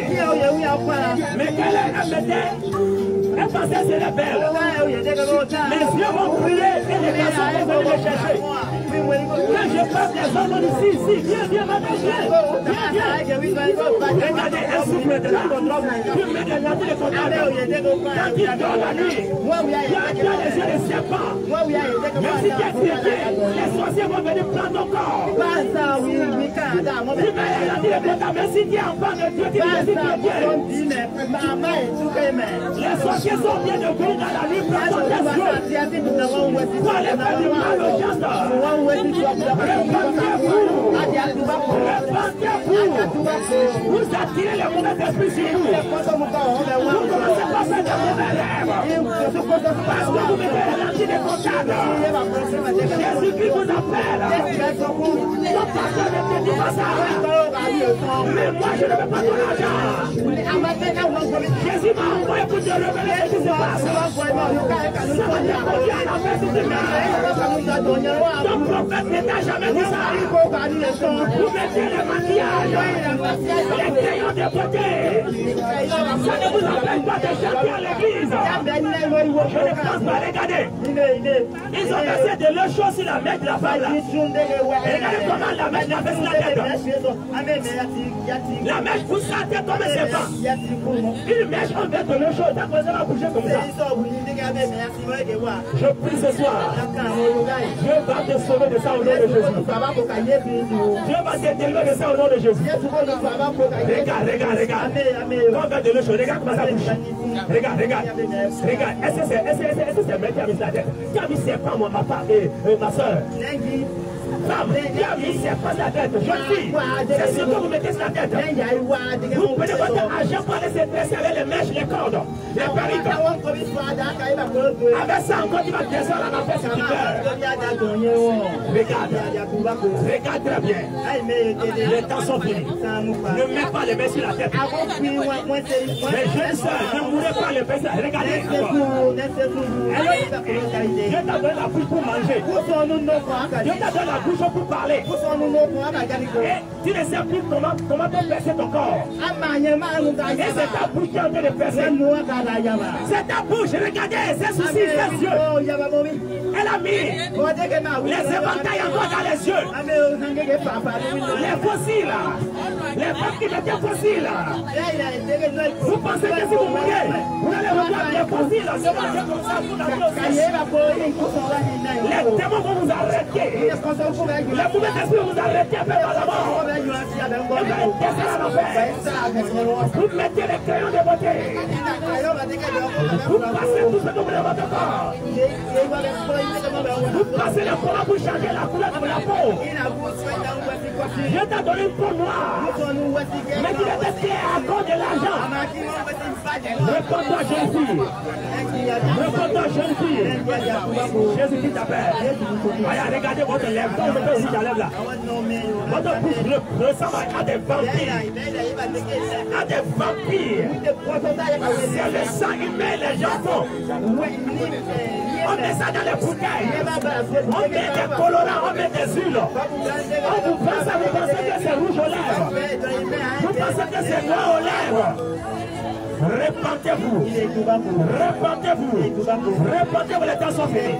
Mais qu'elle mettait, elle pensait que c'était belle. Les yeux vont briller et les personnes vont venir les chercher. Quand je parle des hommes ici, viens, madame, viens. Regardez, elle souffle de là. Tu mets des lentilles de contact. Quand il dort la nuit, il y a les yeux de serpent. Même si tu es traité, les sorciers vont venir prendre ton corps. Tu mets les lentilles de contact, même si tu es enfant de Dieu, tu es Dieu. Les sorciers sont bien de venir dans la nuit, prendre ton yeux. Pour aller faire du mal aux gens. Vous attirez les mauvais esprits sur vous. Vous ne commencez pas à faire de mauvais rêves. Parce que vous mettez les lentilles de contact. Jésus-Christ vous appelle. Ton pasteur ne te dit pas ça. Mais moi je ne veux pas ton argent. Jésus m'a envoyé pour te révéler ce qui se passe. Ça va te conduire à la fête de demain. Ton prophète ne t'a jamais dit ça. Vous mettez le maquillage, les crayons de beauté. Ça ne vous empêche pas de chanter à l'église. Je ne pense pas, regardez. Ils ont versé de l'eau chaude sur la mèche de la femme là. Regardez comment la mèche l'a fait sur la tête. La mèche pousse sa tête comme un serpent. Une mèche, on met de l'eau chaude, ça va bouger comme ça. Je prie ce soir. Dieu va te sauver de ça au nom de Jésus. Dieu va te délivrer de ça au nom de Jésus. Regarde. Quand on va de l'eau chaude, regarde comment ça bouge. Regarde. Est-ce que c'est mec qui a mis la tête? Qui a mis ses pas, ma soeur? Femme, qui a mis ses pas la tête? Jeune fille, c'est sûr que vous mettez sur la tête. Vous prenez votre argent pour aller se dresser avec les mèches, les cordes, les perruques. Avec ça encore, tu vas descendre en enfer si tu pleures. Regarde très bien. Les temps sont finis. Ne mets pas les mains sur la tête. Les jeunes soeurs, ne mourrez pas les mains sur la tête. Regardez encore. Dieu t'a donné la bouche pour manger. Dieu t'a donné la bouche pour parler. Et tu ne sais plus comment te percer ton corps. Et c'est ta bouche qui est en train de percer. C'est ta bouche, regardez, ses soucis, ses yeux. Elle a mis les éventails encore dans les yeux. Les fossiles, les femmes qui mettaient fossiles. Vous pensez que si vous mourrez, vous allez revoir les fossiles. Les démons vont vous arrêter. Les mauvais esprits vont vous arrêter à faire la mort. Vous mettez les crayons de beauté. Vous passez tout ce que vous voulez dans votre corps. Vous passez les points pour changer la couleur de la peau. Dieu t'a donné une peau noire. Mais tu étais fier à cause de l'argent. Réponds-toi, jeune fille. Réponds-toi, jeune fille. Jésus qui t'appelle. Regardez votre lèvre. Votre bouche à lèvre là. Votre bouche ressemble à des vampires. À des vampires. C'est le sang humain, les gens font. On met ça dans les bouteilles. On met des colorants, on met des huiles. On vous vend ça, vous pensez que c'est rouge aux lèvres. Vous pensez que c'est noir aux lèvres. Répentez-vous. Répentez-vous, les temps sont finis.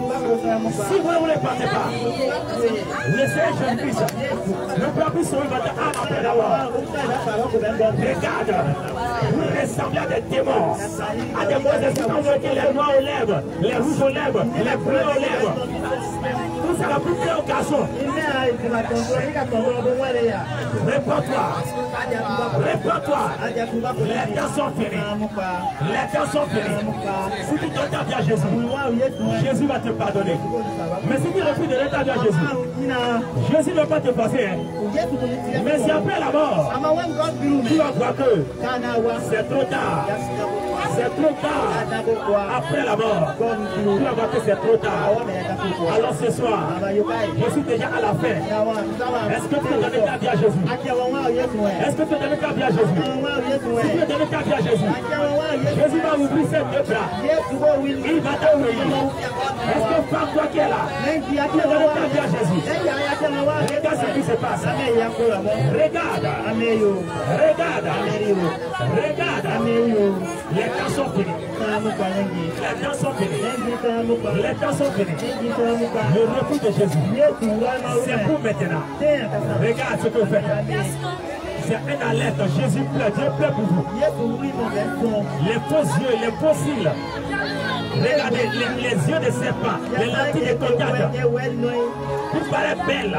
Si vous ne vous répentez pas, laissez jeune fils. Ne peux plus sauver votre âme après d'abord. Regarde, vous ressemblez à des démons. À des mauvais esprits, vous mettez les noirs aux lèvres, les rouges aux lèvres, les bleus aux lèvres. Tout ça va plus plaire aux garçons. Réponds-toi. Les temps sont finis. Les temps sont finis. Si tu donnes ta vie à Jésus, Jésus va te pardonner. Mais si tu refuses de donner ta vie à Jésus, Jésus ne va pas te passer. Mais si après la mort, tu vas voir que c'est trop tard. C'est trop tard. Après la mort, tu vas voir que c'est trop tard. Alors ce soir, je suis déjà à la fin. Est-ce que tu peux donner ta vie à Jésus? Est-ce que tu peux donner ta vie à Jésus? Si tu veux donner ta vie à Jésus, Jésus va ouvrir ses deux bras. Il va t'accueillir. Est-ce que femme, toi qui es là, tu veux donner ta vie à Jésus? Regarde ce qui se passe. Regarde. Les temps sont finis. Les temps sont finis. Le refus de Jésus, c'est pour maintenant. Regarde ce que vous faites. C'est une alerte. Jésus plaît. Dieu plaît pour vous. Les faux yeux, les faux cils. Regardez les yeux de serpent, les lentilles de contact. Vous paraît belle.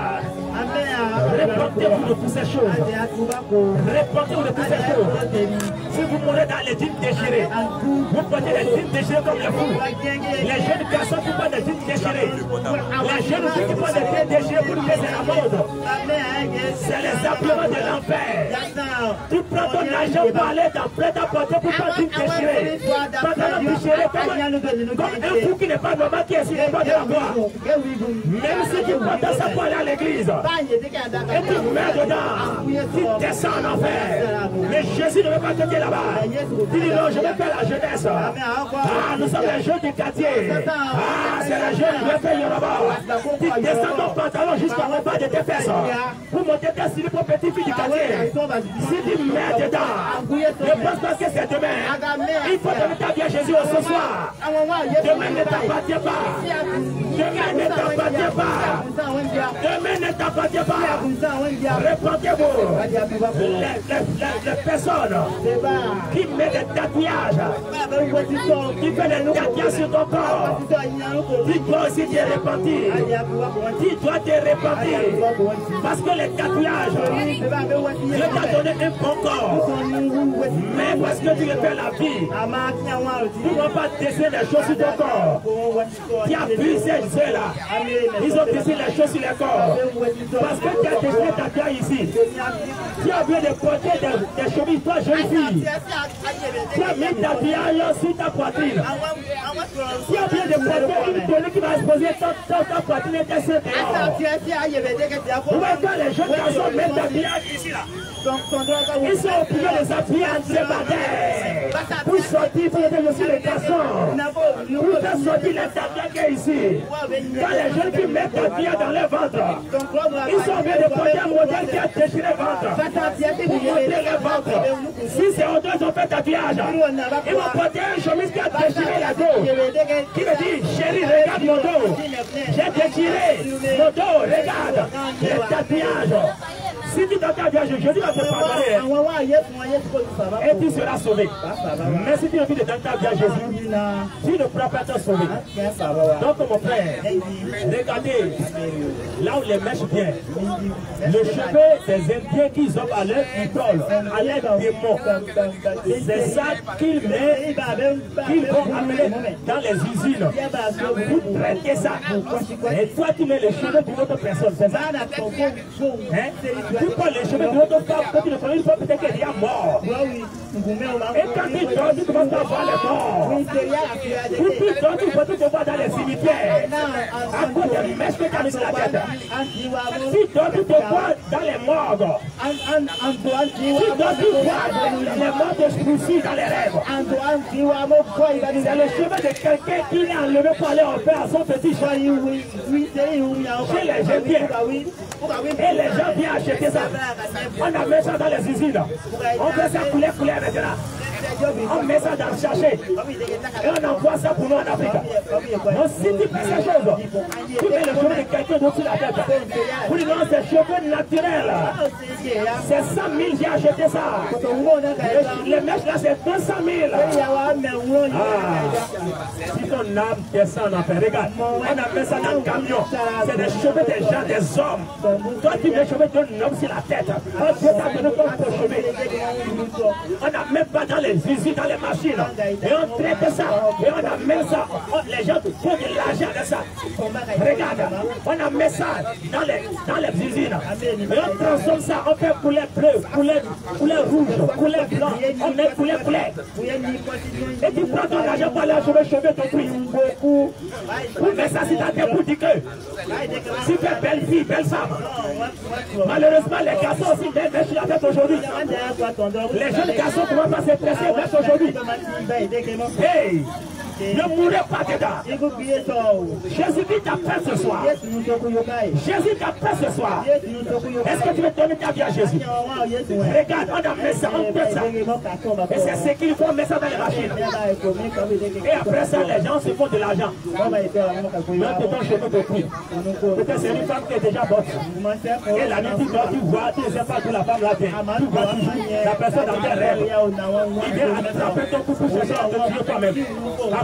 Répentez-vous de toutes ces choses. Répentez-vous de toutes ces choses. Si vous mourrez dans les jeans déchirés, vous portez les jeans déchirés comme les fous. Les jeunes personnes qui portent des jeans déchirés. Les jeunes filles qui portent des jeans déchirés pour que c'est la mode. C'est les appuiements de l'enfer. Tu prends ton argent pour aller dans prêt-à-porter pour ton jean déchiré. Pantalon déchiré comme un fou qui n'est pas normal qui est sur les bords de la voie. Même si tu portes ça pour aller à l'église. Et tu mets dedans, tu descends en enfer. Mais Jésus ne veut pas te dire là-bas. Tu dis non, je vais faire la jeunesse. Ah, nous sommes les jeunes du quartier. Ah, c'est les jeunes, je vais faire Yoruba. Tu descends ton pantalon jusqu'en bas de tes fesses. Pour monter tes slip aux petites filles du quartier. Si tu mets dedans, ne pense pas que c'est demain. Il faut donner ta vie à Jésus. attention ce soir. Demain ne t'appartient pas. Demain ne t'appartient pas. Demain ne t'appartient pas. Répondez-vous. Les personnes qui mettent des tatouages, qui fait des tatouages sur ton corps, tu dois aussi te repentir. Tu dois te repentir. Parce que les tatouages, Dieu t'a donné un bon corps. Mais parce que tu le fais la vie, tu ne vas pas dessiner les choses sur ton corps. Tu as vu ces ceux-là. Ils ont dessiné les choses sur le corps. Parce que tu as dessiné ta taille ici. Tu as bien de porter des chemises, toi jeune fille. Tu as mis ta taille sur ta poitrine. Tu as bien de porter une tenue qui va exposer ta poitrine et tes seins dehors. Vous voyez quand les jeunes garçons mettent ta taille ici là. Ils sont obligés de s'appuyer en débattre. Pour sortir, il faut aider aussi les garçons. Pour faire sortir les tabliers ici. Quand les jeunes qui mettent ta taille dans leur ventre, ils sont obligés de porter un modèle qui a déchiré le ventre. Pour montrer le ventre. Si c'est en deux, ils ont fait tatouage. Ils vont porter une chemise qui a déchiré la dos. Qui me dit, chérie, regarde mon dos. J'ai déchiré mon dos, regarde. Les tatouages. Si tu t'attaques, Jésus va te pardonner. Et tu seras sauvé. Mais si tu envie de t'attaquer à Jésus, tu ne pourras pas te sauver. Donc mon frère, regardez, là où les mèches viennent, le cheveu des Indiens qu'ils ont à leur idole, à leur démon, c'est ça qu'ils vont amener dans les usines. Vous traitez ça. Et toi tu mets les cheveux d'une autre personne, c'est ça? Tu prends les cheveux de l'autre femme, quand tu le prends une fois, peut-être qu'elle est mort. Et quand tu dors, tu commences à voir les morts. Puis tu dors, tu te vois dans les cimetières. À cause des mèches que tu as mis sur la tête. Tu dors, tu te vois dans les morgues. Tu dors, tu vois les morts de Sproussi dans les rêves. C'est le cheveu de quelqu'un qui l'a enlevé pour aller en faire à son petit chat. Chez les Indiens. Et les gens viennent acheter ça. On a mis ça dans les usines. On fait ça couler maintenant. On met ça dans le sachet. Et on envoie ça pour nous en Afrique. Donc si tu fais ces choses, tu mets le cheveu de quelqu'un au-dessus de la tête. Pour lui donner ses cheveux naturels. C'est 100 000, j'ai acheté ça. Les mèches là, c'est 200 000. Si ton âme descend en enfer, regarde, on a mis ça dans le camion. C'est des cheveux des gens, des hommes. Toi, tu mets les cheveux d'un homme sur la tête. Dieu t'a donné ton cheveux. On n'a même pas dans les usines, dans les machines. Et on traite ça. Et on amène ça. Les gens font de l'argent de ça. Regarde, on amène ça dans les usines. Et on transforme ça. On fait poulet bleu, poulet rouge, poulet blanc. On met poulet. Et tu prends ton argent pour aller acheter cheveux ton prix. Pour mettre ça sur ta tête pour dire que si tu es belle fille, belle femme. Malheureusement, les garçons aussi mèchent sur la tête aujourd'hui. Les jeunes garçons ne commencent pas se presser mèchent aujourd'hui. Hey! Ne mourrez pas dedans. Jésus-Christ t'appelle ce soir. Jésus t'appelle ce soir. Est-ce que tu veux donner ta vie à Jésus? Regarde, on a mis ça, on fait ça. Et c'est ce qu'il faut mettre ça dans les machines. Et après ça, les gens se font de l'argent. Même de ton cheveu de prix. Peut-être c'est une femme qui est déjà morte. Et la nuit, tu vois, tu ne sais pas où la femme là vient. Tu vois toujours la personne dans tes rêves. Il vient attraper ton couple pour chercher à te tuer toi-même.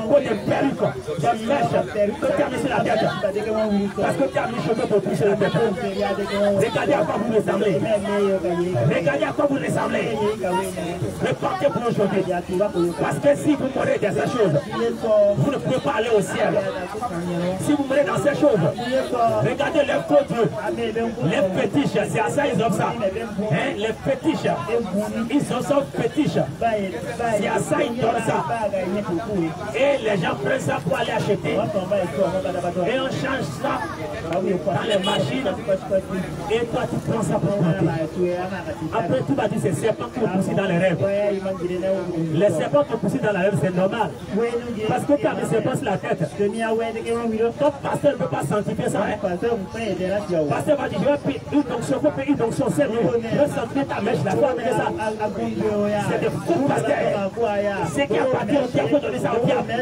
À cause des perruques, des mèches que tu as mis sur la tête. Parce que tu as mis cheveux pour toucher la tête. Regardez à quoi vous ressemblez. Regardez à quoi vous ressemblez. Repartez pour aujourd'hui. Parce que si vous mourrez dans ces choses, vous ne pouvez pas aller au ciel. Si vous mourrez dans ces choses, regardez les faux dieux, les fétiches, c'est à ça ils ont ça. Hein? Les fétiches, ils ont ça fétiche. C'est à ça ils donnent ça. Et Et les gens prennent ça pour aller acheter. Et on change ça dans les machines. Et toi, tu prends ça pour planter. Après, tu vas dire c'est serpent qui poussent dans les rêves. Les serpents qui poussent dans la rêve, c'est normal. Parce que tu as des serpents sur la tête. Ton pasteur ne peut pas sanctifier ça. Pasteur va dire, je vais payer une onction, c'est mieux. Je vais sanctifier ta mèche, la foi, amener ça. C'est des faux pasteurs. C'est qui a parti au diable, il faut donner ça au diable.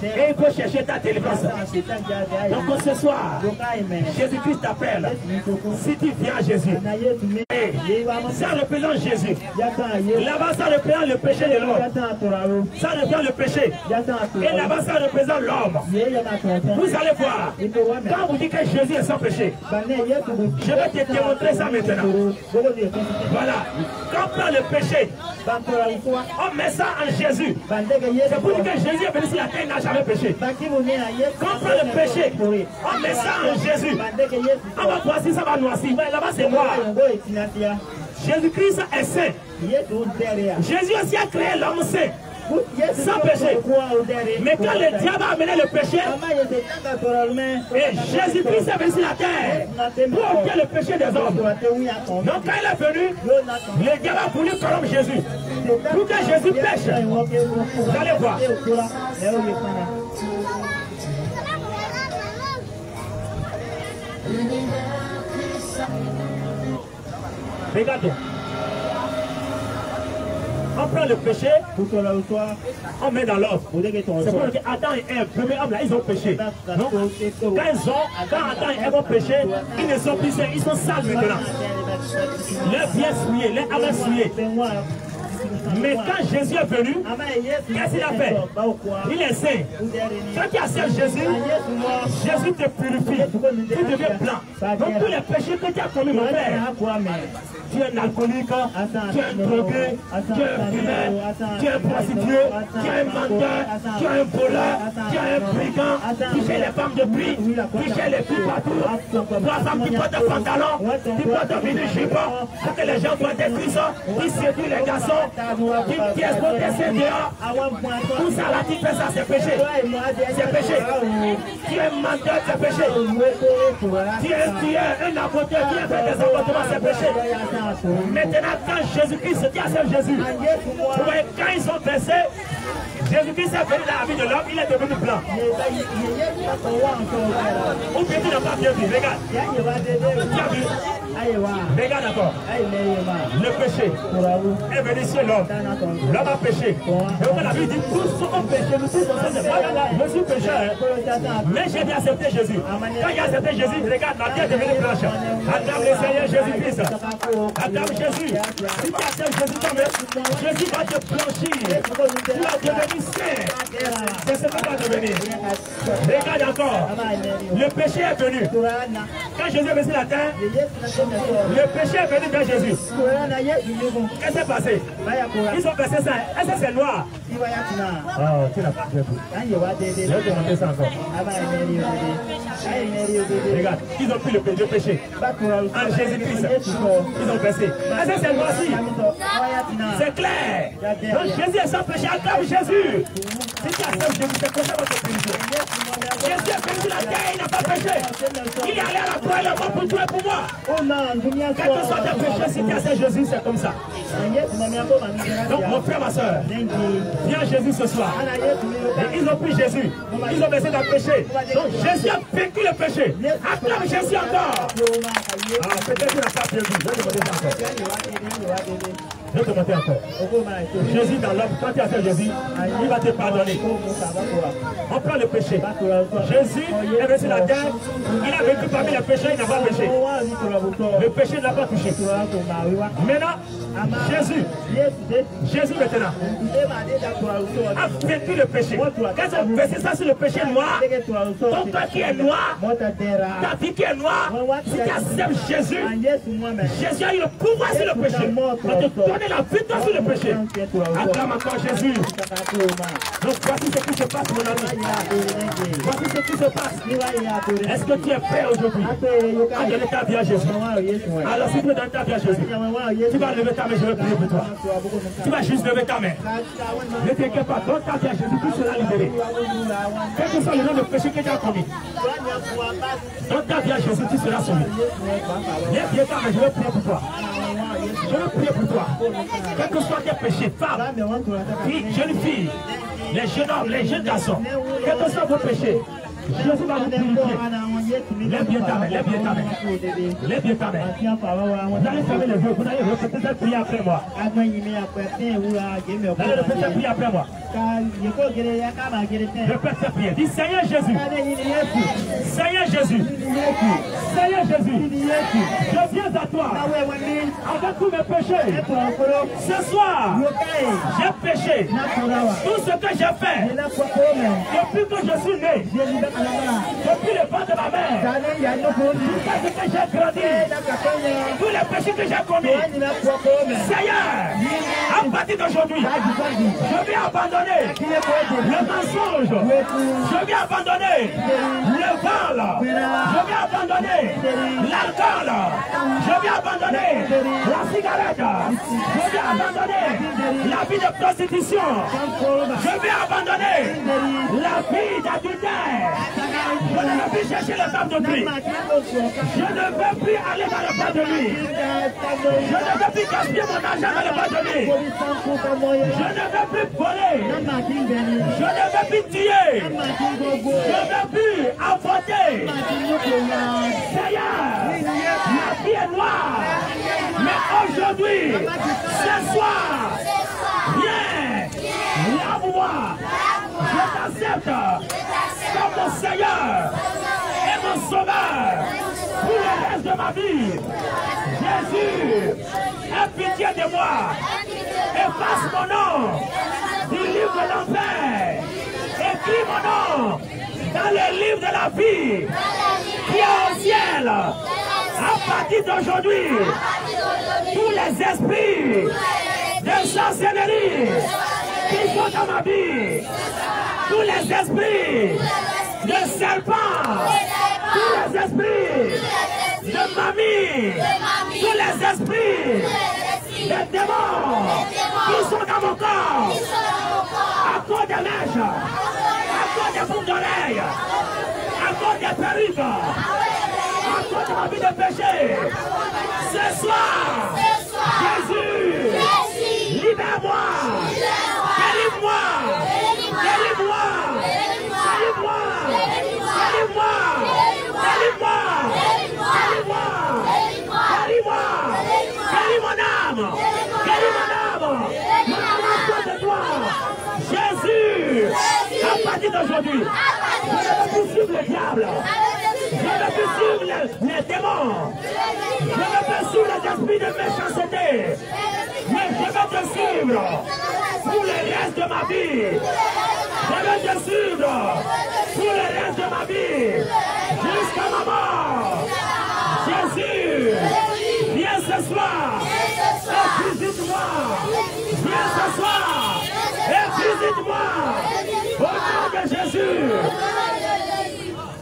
Et il faut chercher ta délivrance. Donc ce soir, Jésus-Christ t'appelle. Si tu viens à Jésus, ça représente Jésus. Là-bas, ça représente le péché de l'homme. Ça représente le péché. Et là-bas, ça représente l'homme. Vous allez voir, quand vous dites que Jésus est sans péché, je vais te démontrer ça maintenant. Voilà. Quand on prend le péché, on met ça en Jésus. C'est pour dire que Jésus est venu sur la terre, il n'a jamais péché. Quand on prend le péché, on met ça en Jésus. On va voir si ça va noircir. Là-bas, c'est noir. Jésus-Christ est saint. Jésus aussi a créé l'homme saint. Sans péché. Mais quand le diable a amené le péché, et Jésus-Christ est venu sur la terre pour ôter le péché des hommes. Donc quand il est venu, le diable a voulu corrompre Jésus. Pour que Jésus pêche. Vous allez voir. Regardez. On prend le péché, on met dans l'os. C'est pour dire Adam et Ève, premier homme là, ils ont péché. Donc, quand Adam et Ève ont péché, ils ne sont plus sains, ils sont sales maintenant. Leurs pieds souillés, leurs âmes souillées. Mais quand Jésus est venu, qu'est-ce qu'il a fait? Il est saint. Quand tu acceptes Jésus, Jésus te purifie. Tu deviens blanc. Donc tous les péchés que tu as commis, mon père, tu es un alcoolique, tu es un drogué, tu es un fumeur, tu es un prostitué, tu es un menteur, tu es un voleur, tu es un brigand, tu fais les femmes de prix, tu fais les filles partout. Toi, femme qui porte un pantalon, tu portes un mini-jupon, pour que les gens voient des cuissons, qui séduisent les garçons, qui exploitent des seins dehors. Tout ça là, tu fais ça, c'est péché. C'est péché. Tu es un menteur, c'est péché. Tu es un tueur, un avorteur, qui a fait des avortements, c'est péché. Maintenant, quand Jésus-Christ se dit à Jésus, vous voyez, quand ils sont versés, Jésus-Christ est venu dans la vie de l'homme, il est devenu blanc. Ou bien tu n'as pas bien vu, regarde. Tu as vu? Regarde encore. Le péché est venu sur l'homme. L'homme a péché. Et on a vu dit, tous ont péché, nous tous sommes je suis pécheur. Mais j'ai bien accepté Jésus. Quand j'ai accepté Jésus, regarde, ma vie est devenue blanche. Acclame le Seigneur Jésus-Christ. Acclame Jésus. Si tu acceptes Jésus toi-même, Jésus va te blanchir. Tu vas devenir saint. C'est ce que tu vas devenir. Regarde encore. Le péché est venu. Quand Jésus est venu sur la terre, le péché est venu vers Jésus. Qu'est-ce qui s'est passé? Ils ont passé ça. Est-ce que c'est noir? Oh, tu n'as pas vu. Je vais te montrer ça encore. Regarde, ils ont pris le péché. En Jésus-Christ, ils ont versé. Est-ce que c'est noir aussi? C'est clair. Donc Jésus est sans péché. Acclame Jésus. Si tu acceptes Jésus, c'est comme ça qu'on te purifie. Jésus est venu sur la terre, il n'a pas péché. Il est allé à la croix, il est mort pour toi et pour moi. Quel que soit tes péchés, si tu acceptes Jésus, c'est comme ça. Donc mon frère, ma soeur, viens Jésus ce soir. Et ils ont pris Jésus. Ils ont baissé dans le péché. Donc Jésus a vaincu le péché. Acclame Jésus encore. Ah, peut-être qu'il n'a pas bien vu. Je vais te montrer ça encore. Je vais te montrer encore. Jésus dans l'homme, quand tu acceptes Jésus, il va te pardonner. On prend le péché. Jésus est venu sur la terre. Il a vécu parmi les péchés, il n'a pas péché. Le péché ne l'a pas touché. Maintenant, Jésus maintenant a vaincu le péché. Quand ils ont versé ça sur le péché noir, ton cœur qui est noir, ta vie qui est noire, si tu acceptes Jésus, Jésus a eu le pouvoir sur le péché. On te donne donné la victoire sur le péché. Acclame encore Jésus. Donc voici ce qui se passe, mon ami. Voici ce qui se passe. Est-ce que tu es prêt aujourd'hui à donner ta vie à Jésus? Alors si tu veux donner ta vie à Jésus, tu vas lever ta main, je vais prier pour toi. Tu vas juste lever ta main. Ne t'inquiète pas, donne ta vie à Jésus, tu seras libéré. Quel que soit le nom de péché que tu as commis, donne ta vie à Jésus, tu seras sauvé. Lève ta main, je vais prier pour toi. Je vais prier pour toi. Quel que soit tes péchés, femmes, filles, jeunes filles, les jeunes hommes, les jeunes garçons, quel que soit vos péchés, Jésus va vous purifier. Lève bien ta main, lève bien ta main. Lève bien ta main. Vous allez fermer les yeux, vous allez répéter cette prière après moi. Vous allez répéter cette prière après moi. Répète cette prière. Dis Seigneur Jésus. Seigneur Jésus. Seigneur Jésus. Je viens à toi avec tous mes péchés. Ce soir, j'ai péché. Tout ce que j'ai fait depuis que je suis né, depuis le ventre de ma mère, jusqu'à ce que j'ai grandi, tous les péchés que j'ai commis, Seigneur, à partir d'aujourd'hui, je vais abandonner le mensonge, je vais abandonner le vol, je vais abandonner l'alcool, je vais abandonner la cigarette, je vais abandonner la vie de prostitution, je vais abandonner la vie d'adultère, je ne veux plus chercher le temps de Christ, je ne veux plus aller dans le pas de lui, je ne veux plus gaspiller mon argent dans le pas de lui, je ne veux plus voler, je ne veux plus tuer, je ne veux plus avorter. Seigneur, ma vie est noire, mais aujourd'hui, ce soir, viens, lave-moi, je t'accepte comme mon Seigneur et mon Sauveur pour le reste de ma vie. Jésus, aie pitié de moi, efface mon nom du livre de l'enfer, écris mon nom dans le livre de la vie qui est au ciel. À partir d'aujourd'hui, tous les esprits de sorcellerie qui sont dans ma vie, tous les esprits de serpents, tous les esprits de mamie, tous les esprits de démons qui sont dans mon corps, à cause des mèches, à cause des boucles d'oreilles, à cause des perruques, à cause de ma vie de péché. Ce soir, Jésus, libère-moi, délivre-moi, délivre-moi, délivre-moi, délivre-moi, délivre-moi, délivre-moi, délivre-moi, délivre mon âme, délivre mon âme, mon âme de toi. Jésus, à partir d'aujourd'hui, je ne veux plus suivre le diable, je ne veux plus suivre les démons, je ne veux plus suivre les esprits de méchanceté, mais je vais te suivre pour le reste de ma vie. Je vais te suivre pour le reste de ma vie, jusqu'à ma mort. Jésus, viens ce soir et visite-moi. Viens ce soir et visite-moi. Au nom de Jésus.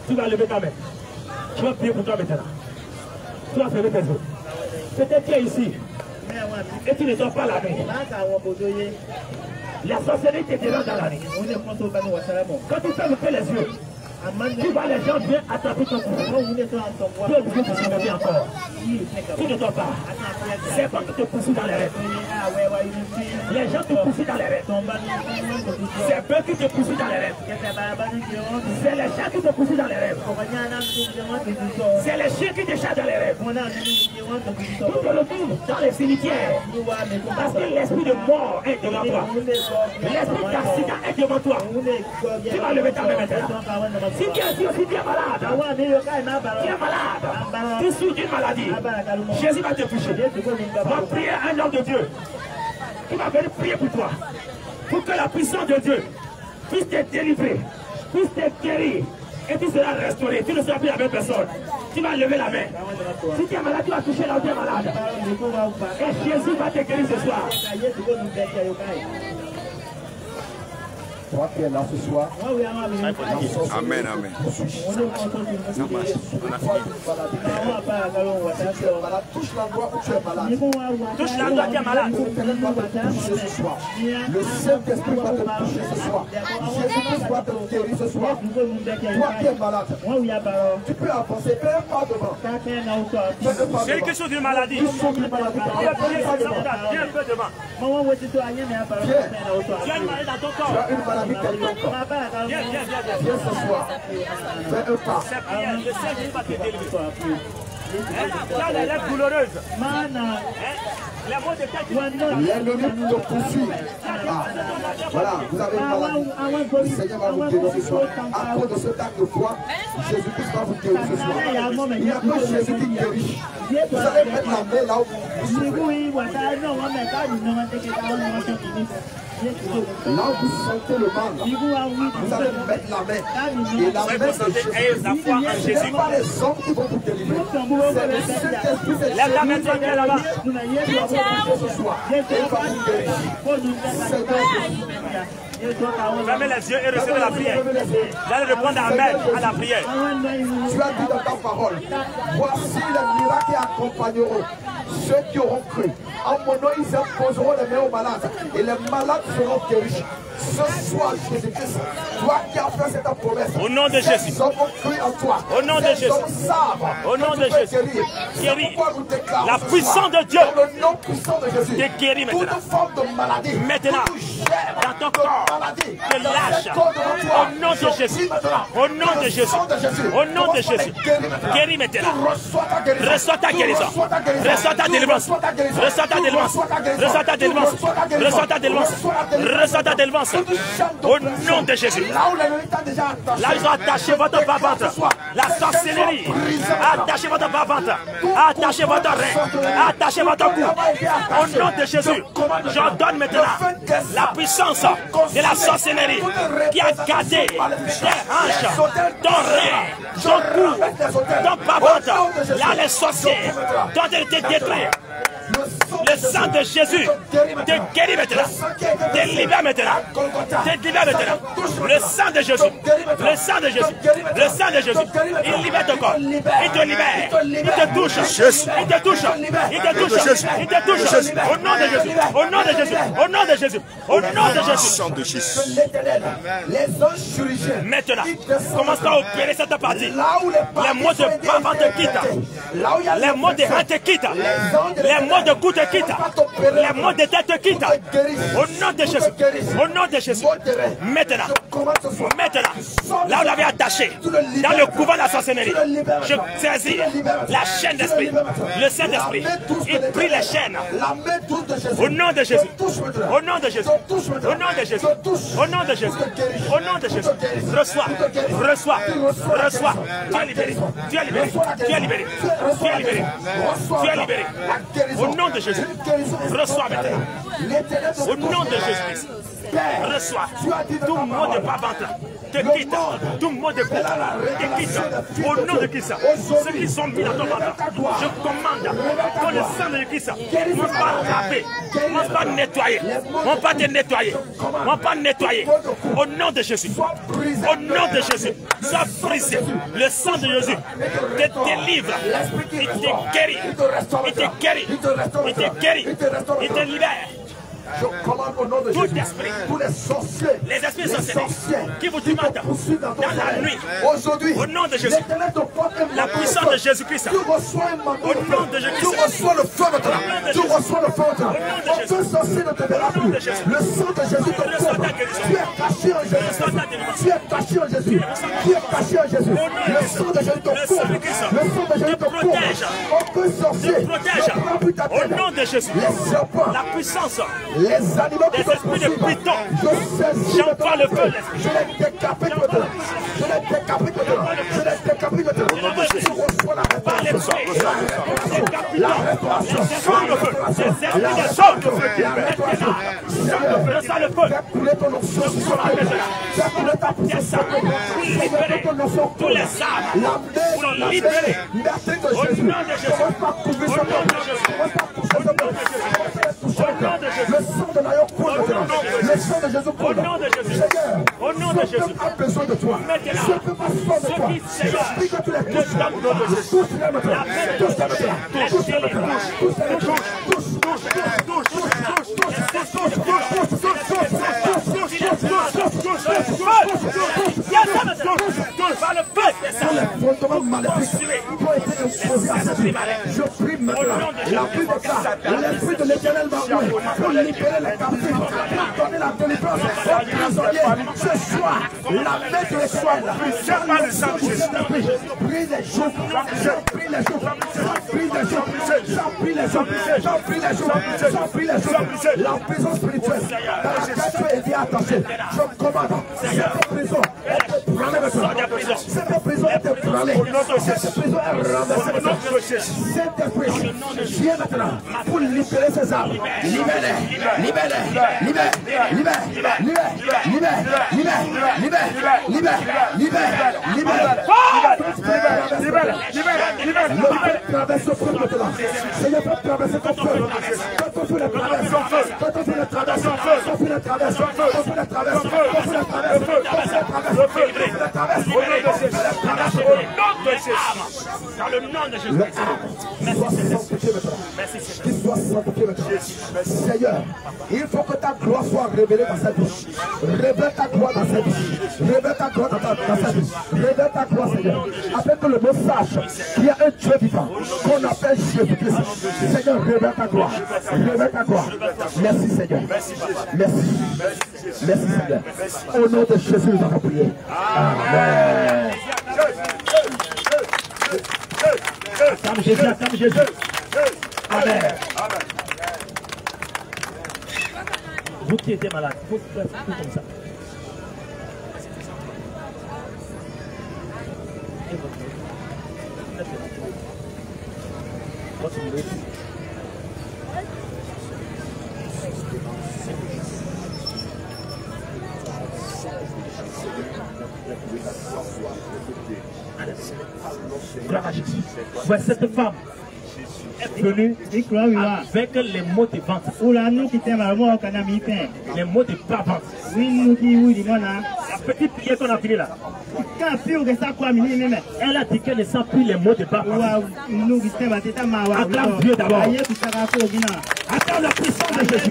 Tu vas lever ta main. Je vais prier pour toi maintenant. Tu vas fermer tes yeux. Peut-être tu es ici et tu ne dors pas la nuit. La sorcellerie te dérange dans la nuit. Quand tu fermes les yeux, tu vois les gens viennent attraper ton cou. Tu es obligé de se lever encore. Tu ne dors pas. C'est pas qui te poursuit dans les rêves. Les gens te poursuivent dans les rêves. C'est peu qui te poursuivent dans les rêves. C'est les chats qui te poursuivent dans les rêves. C'est les chiens qui te chassent dans les rêves. Tout le tour dans les cimetières. Parce que l'esprit de mort est devant toi. L'esprit d'accident est devant toi. Tu vas lever ta main maintenant. Si tu es malade, tu es malade, tu souffres d'une maladie, Jésus va te toucher. Va prier un homme de Dieu qui va venir prier pour toi, pour que la puissance de Dieu puisse te délivrer, puisse te guérir Et tu seras restauré. Tu ne seras plus la même personne. Tu vas lever la main. Si tu es malade, tu vas toucher là où tu es malade. Et Jésus va te guérir ce soir. Toi qui es là ce soir, Amen, amen. ça marche. Touche l'endroit où tu es malade. Touche l'endroit où tu es malade. Ce soir. Le Saint-Esprit va te toucher ce soir. Jésus va te guérir ce soir. Toi qui es malade, tu peux avancer, fais un pas devant. C'est quelque chose d'une maladie. Viens un peu devant. Tu as une maladie dans ton corps. Viens ce soir. Fais un pas. Le Seigneur va te délivrer. Tu as les lèvres douloureuses. Les mots de tête. L'ennemi te poursuit. Voilà, vous avez une maladie. Le Seigneur va vous guérir ce soir. À cause de cet acte de foi, Jésus-Christ va vous guérir ce soir. Il n'y a pas Jésus qui guérit. Vous allez mettre la main là où vous souffrez. Là où vous sentez le mal, vous allez mettre la main. Et la main de Jésus. Ce n'est pas les hommes qui vont vous délivrer. C'est le Saint-Esprit. Lève la main tranquille là-bas. Ce soir. Il va vous guérir. Fermez les yeux et recevez la prière. Vous allez répondre Amen à la prière. Tu as dit dans ta parole, voici les miracles qui accompagneront ceux qui auront cru. En mon nom, ils imposeront les mains aux malades et les malades seront guéris. Ce soir, Jésus-Christ, toi qui as fait cette promesse, au nom de Jésus, nous avons cru en toi. Au nom de Jésus, au nom de Jésus, guéris. La puissance de Dieu te guérit maintenant. Toute forme de maladie, maintenant, dans ton corps, te lâche. Au nom de Jésus, au nom de Jésus, au nom de Jésus, guéris maintenant. Reçois ta guérison, reçois ta délivrance, reçois ta délivrance, reçois ta délivrance, reçois ta délivrance, reçois ta délivrance. Au nom de Jésus. Là, ils ont attaché votre bas-ventre. La sorcellerie. Attachez votre bas-ventre. Attachez votre rein. Attachez votre cou. Au nom de Jésus. J'ordonne maintenant la puissance de la sorcellerie qui a gardé tes hanches, ton rein, ton cou, ton bas-ventre. Là, les sorciers doivent être détruits. Le sang de Jésus te guérit maintenant, te libère maintenant, te libère maintenant. Le sang de Jésus, le sang de Jésus, le sang de Jésus, il libère ton corps, il te libère, il te touche, il te touche, il te touche, il te touche. Au nom de Jésus, au nom de Jésus, au nom de Jésus, au nom de Jésus. Sang de Jésus. Maintenant, commence à opérer cette partie. Les mots de bas te quittent, les mots de hanches te quittent, les mots de cou te quittent, les mots de tête te quittent. Au nom de Jésus, au nom de Jésus. Maintenant, là où on l'avait attaché, dans le couvent de la sorcellerie, je saisis la chaîne d'esprit, le Saint-Esprit. Il prie les chaînes. Au nom de Jésus, au nom de Jésus, au nom de Jésus, au nom de Jésus, au nom de Jésus. Reçois, reçois, reçois. Tu es libéré, tu es libéré, tu es libéré, tu es libéré, tu es libéré. Au nom de Jésus, reçois maintenant. Au nom de Jésus-Christ, reçois. Tout mot de bas-ventre te quitte, tout mot de cou te quitte. Au nom de Christ, ceux qui sont mis dans ton ventre, je commande que le sang de Christ ne pas laver, ne pas nettoyer, ne pas te nettoyer, ne pas nettoyer. Au nom de Jésus, au nom de Jésus, sois brisé. Le sang de Jésus te délivre, il te guérit, il te guérit, il te guérit, il te libère. Je commande au nom de Tout Jésus, esprit, tous les sorciers, les esprits sorciers qui vous tourmentent dans la nuit, aujourd'hui, au nom de Jésus, la puissance de Jésus-Christ, tu reçois un mandat, au nom de Jésus-Christ, tu reçois le feu maintenant, tu reçois le feu maintenant, aucun sorcier ne te verra plus, le sang de Jésus te couvre, tu es caché en Jésus, tu es caché en Jésus, tu es caché en Jésus, le sang de Jésus te couvre, le sang de Jésus te protège, aucun sorcier ne prend plus ta tête, au nom de Jésus, les serpents, la puissance les animaux qui des esprits de python, j'envoie le feu, je les décapite maintenant, je les décapite maintenant, je les décapite maintenant, tu reçois la réponse, la restauration, fais couler ton onction sur la maison, fais couler ta puissance, fais ton onction, la libérer, merci de Jésus, commence par couvrir son nom, commence par toucher son nom, le sang de l'agneau coule maintenant, le sang de Jésus coule, Seigneur, ce peuple a besoin de toi, ce peuple a besoin de toi, je prie que tu les touches, touche-les maintenant, touche-les maintenant, touche-les maintenant, touche-les maintenant, les fondements maléfiques qui ont été imposés à cette vie. Je prie maintenant, la pluie de grâce, l'esprit de l'Éternel m'a envoyé pour libérer les captifs, pour donner la délivrance aux prisonniers. Ce soir, la main de l'Éternel, prie les jours, je prie les jours, je prie les jours, je prie les jours, je prie les jours, je prie les jours. La prison spirituelle dans laquelle tu as été attaché, je commande cette prison est branlée maintenant. Cette prison est branlée. Cette prison est renversée maintenant. Cet esprit, viens maintenant pour libérer ces âmes. Libère-les, libère-les, libère, libère, libère, libère, libère, libère. Le feu traverse le feu maintenant. Seigneur, fais traverser ton feu. Ton feu le traverse. Ton feu le traverse. Ton feu le traverse. Ton feu le traverse. Ton feu le traverse. Ton feu le traverse. Dans le nom de Jésus. Qu'il soit sanctifié maintenant. Seigneur, il faut que ta gloire soit révélée dans cette vie. Révèle ta gloire dans cette vie. Révèle ta gloire dans cette vie. Révèle ta gloire, Seigneur. Afin que le monde sache qu'il y a un Dieu vivant qu'on appelle Jésus-Christ. Seigneur, révèle ta gloire. Révèle ta gloire. Merci, Seigneur. Merci. Merci, Seigneur. Au nom de Jésus, nous avons prié. Amen. Acclame Jésus, acclame Jésus. Amen. Vous qui étiez malade, il faut faire tout comme ça. Gloire à Jésus. Ouais, cette femme est venue avec les mots de vente, les mots de pas vente. La petite prière qu'on a fini là. Elle a dit qu'elle ne sent plus les mots de pas vente. Acclame Dieu d'abord. Acclame la puissance de Jésus.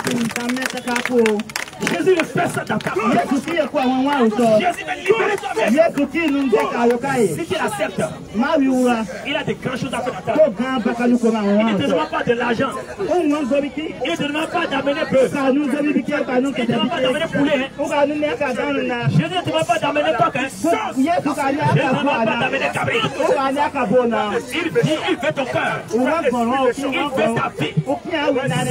Jésus ne fait ça dans ta vie. Jésus va libérer toi-même. Si tu l'acceptes, il a des grandes choses à faire dans ta vie. Il ne te demande pas de l'argent. Il ne te demande pas d'amener bœuf. Il ne te demande pas d'amener poulet. Je ne te demande pas d'amener coq. Je ne te demande pas d'amener cabri. Il veut ton cœur. Il veut ta vie.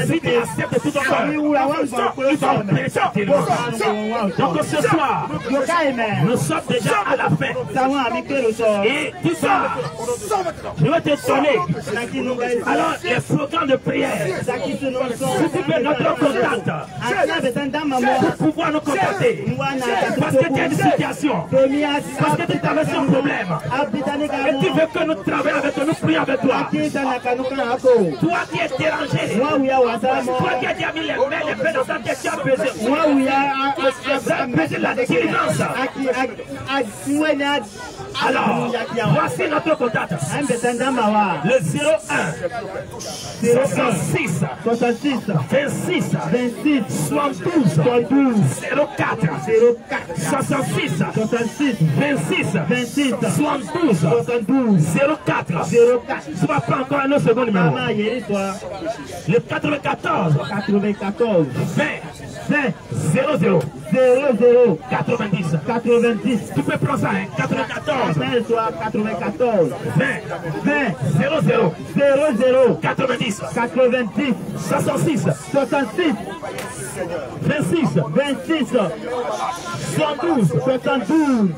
Si tu acceptes tout ton cœur, il va opérer ça. Donc ce soir, nous sommes déjà à la fin. Et tout ça, je vais te donner. Alors, les programmes de prière, si tu veux notre contact, pour pouvoir nous contacter, parce que tu as une situation, parce que tu traverses un problème, et tu veux que nous travaillions avec toi, nous prions avec toi. Toi qui es dérangé, toi qui as déjà mis les mains dans ta tête, tu as besoin de la délivrance. Alors, voici notre contact. Le 01 66 26 72 04 66 26 72 04. Tu ne vas pas encore un autre second numéro. Le 94 20 00 00 90. 90. Tu peux prendre ça, hein? 94. 94. 20. 00. 00 90. 90. 66. 66. 26. 26. 72. 72.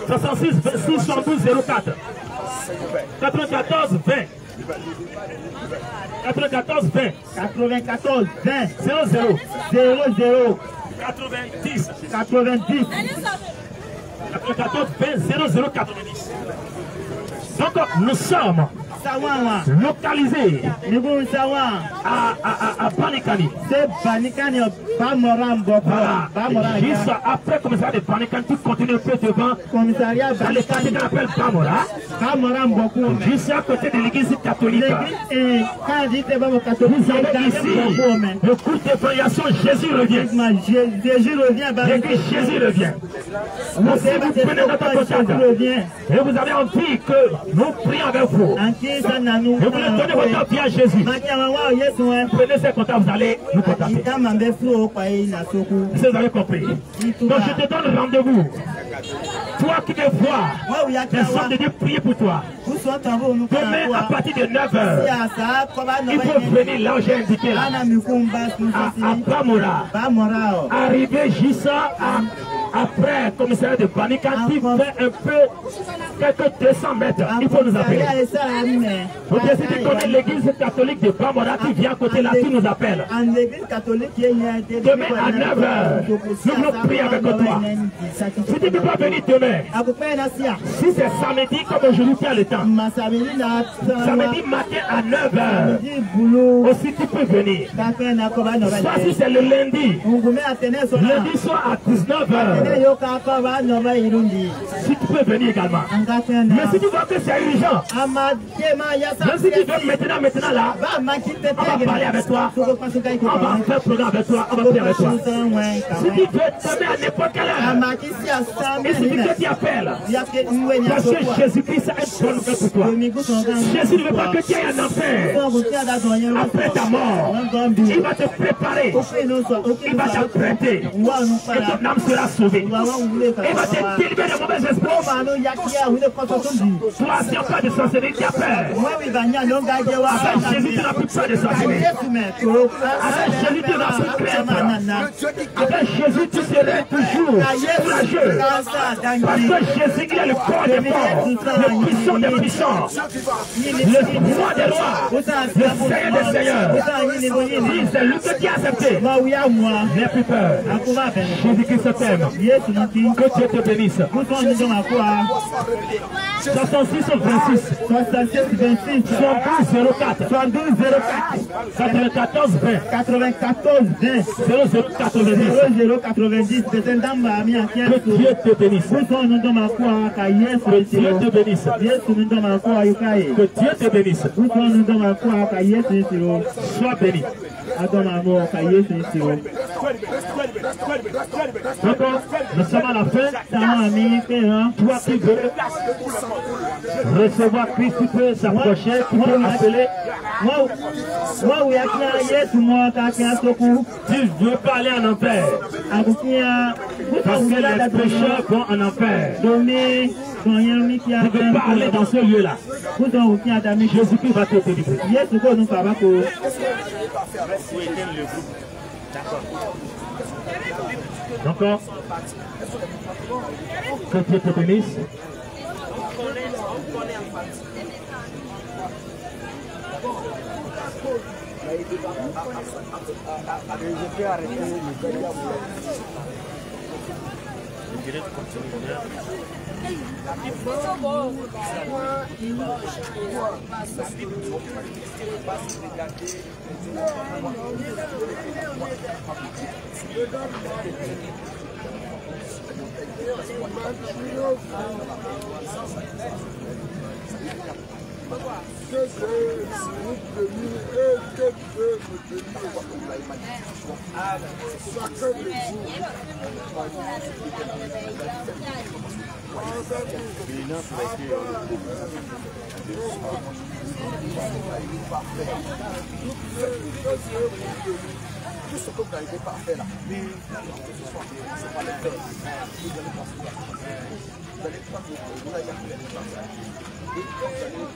66, 26, 72, 04. 94, 20. 94, 20. 94. 20. 00. 00 90. 90. 94, 20, 00, 90. Donc, nous sommes localisés à Banikani. C'est Banikani, Bamorambo. Voilà. Juste après le commissariat de Banikani, tu continues un peu devant. Commissariat Dans le quartier qu'on appelle Bamora. Bamorambo. Juste à côté de l'église catholique. L'église, quand dit que vous avez ici le coup d'évaluation, Jésus revient. Jésus revient. Jésus revient. Vous prenez notre contact. Et vous avez envie que nous prions avec vous. Et vous voulez donner votre vie à Jésus. Prenez ces contacts, vous allez nous contacter. Vous avez compris. Donc je te donne rendez-vous. Toi qui me vois, les hommes de Dieu prient pour toi. Demain à partir de 9h, il faut venir là où j'ai indiqué là. À Bamora. Arriver juste après le commissariat de Banikani, qui fait un peu quelques 200 mètres. Il faut nous appeler. Vous décidez qu'on est l'église catholique de Bamora qui vient à côté là, qui nous appelle. Demain à 9h, nous voulons prier avec toi. Si tu ne peux pas venir demain, si c'est samedi comme aujourd'hui tu as le temps, samedi matin à 9h, aussi tu peux venir. Soit si c'est le lundi, lundi soir à 19h, si tu peux venir également. Mais si tu vois que c'est urgent, même si tu veux maintenant là, on va parler avec toi, on va faire programme avec toi, on va prier avec toi. Si tu veux tomber à n'importe quelle heure, il suffit que tu appelles. Parce que Jésus-Christ a une bonne nouvelle pour toi. Jésus ne veut pas que tu ailles en enfer. Après ta mort, il va te préparer, il va t'apprêter, et ton âme sera sauvée. Il va te délivrer de mauvais esprits. Toi, si on parle de sorcellerie, tu as peur. Avec Jésus, tu n'as plus peur de sorcellerie. Avec Jésus, tu n'as plus crainte. Avec Jésus, tu seras toujours courageux. Parce que Jésus, il est le corps des morts, le puissant des puissants, le roi des rois, le Seigneur des seigneurs. Oui, c'est lui que tu as accepté. N'aie plus peur. Jésus-Christ t'aime. Que Dieu te bénisse. 66 ou 26. 66 26. 72 04. 72 04. 94 20. 94 20. 00 90. 00 90. Que Dieu te bénisse. Que Dieu te bénisse. Que Dieu te bénisse. Sois béni. D'accord, nous sommes à la fin. Toi qui veux recevoir Christ, tu peux s'approcher, tu peux appeler. Tu veux pas aller en enfer. Parce que les pécheurs vont en enfer. Tu ne veux pas aller dans ce lieu-là. Jésus-Christ va te délivrer. D'accord. Que Dieu te bénisse. Je peux arrêter tout ce que vous n'arrivez pas à faire là, ce soir, c'est pas le faire. Vous allez passer là. Vous allez prendre le temps, vous allez faire le temps. Et quand vous allez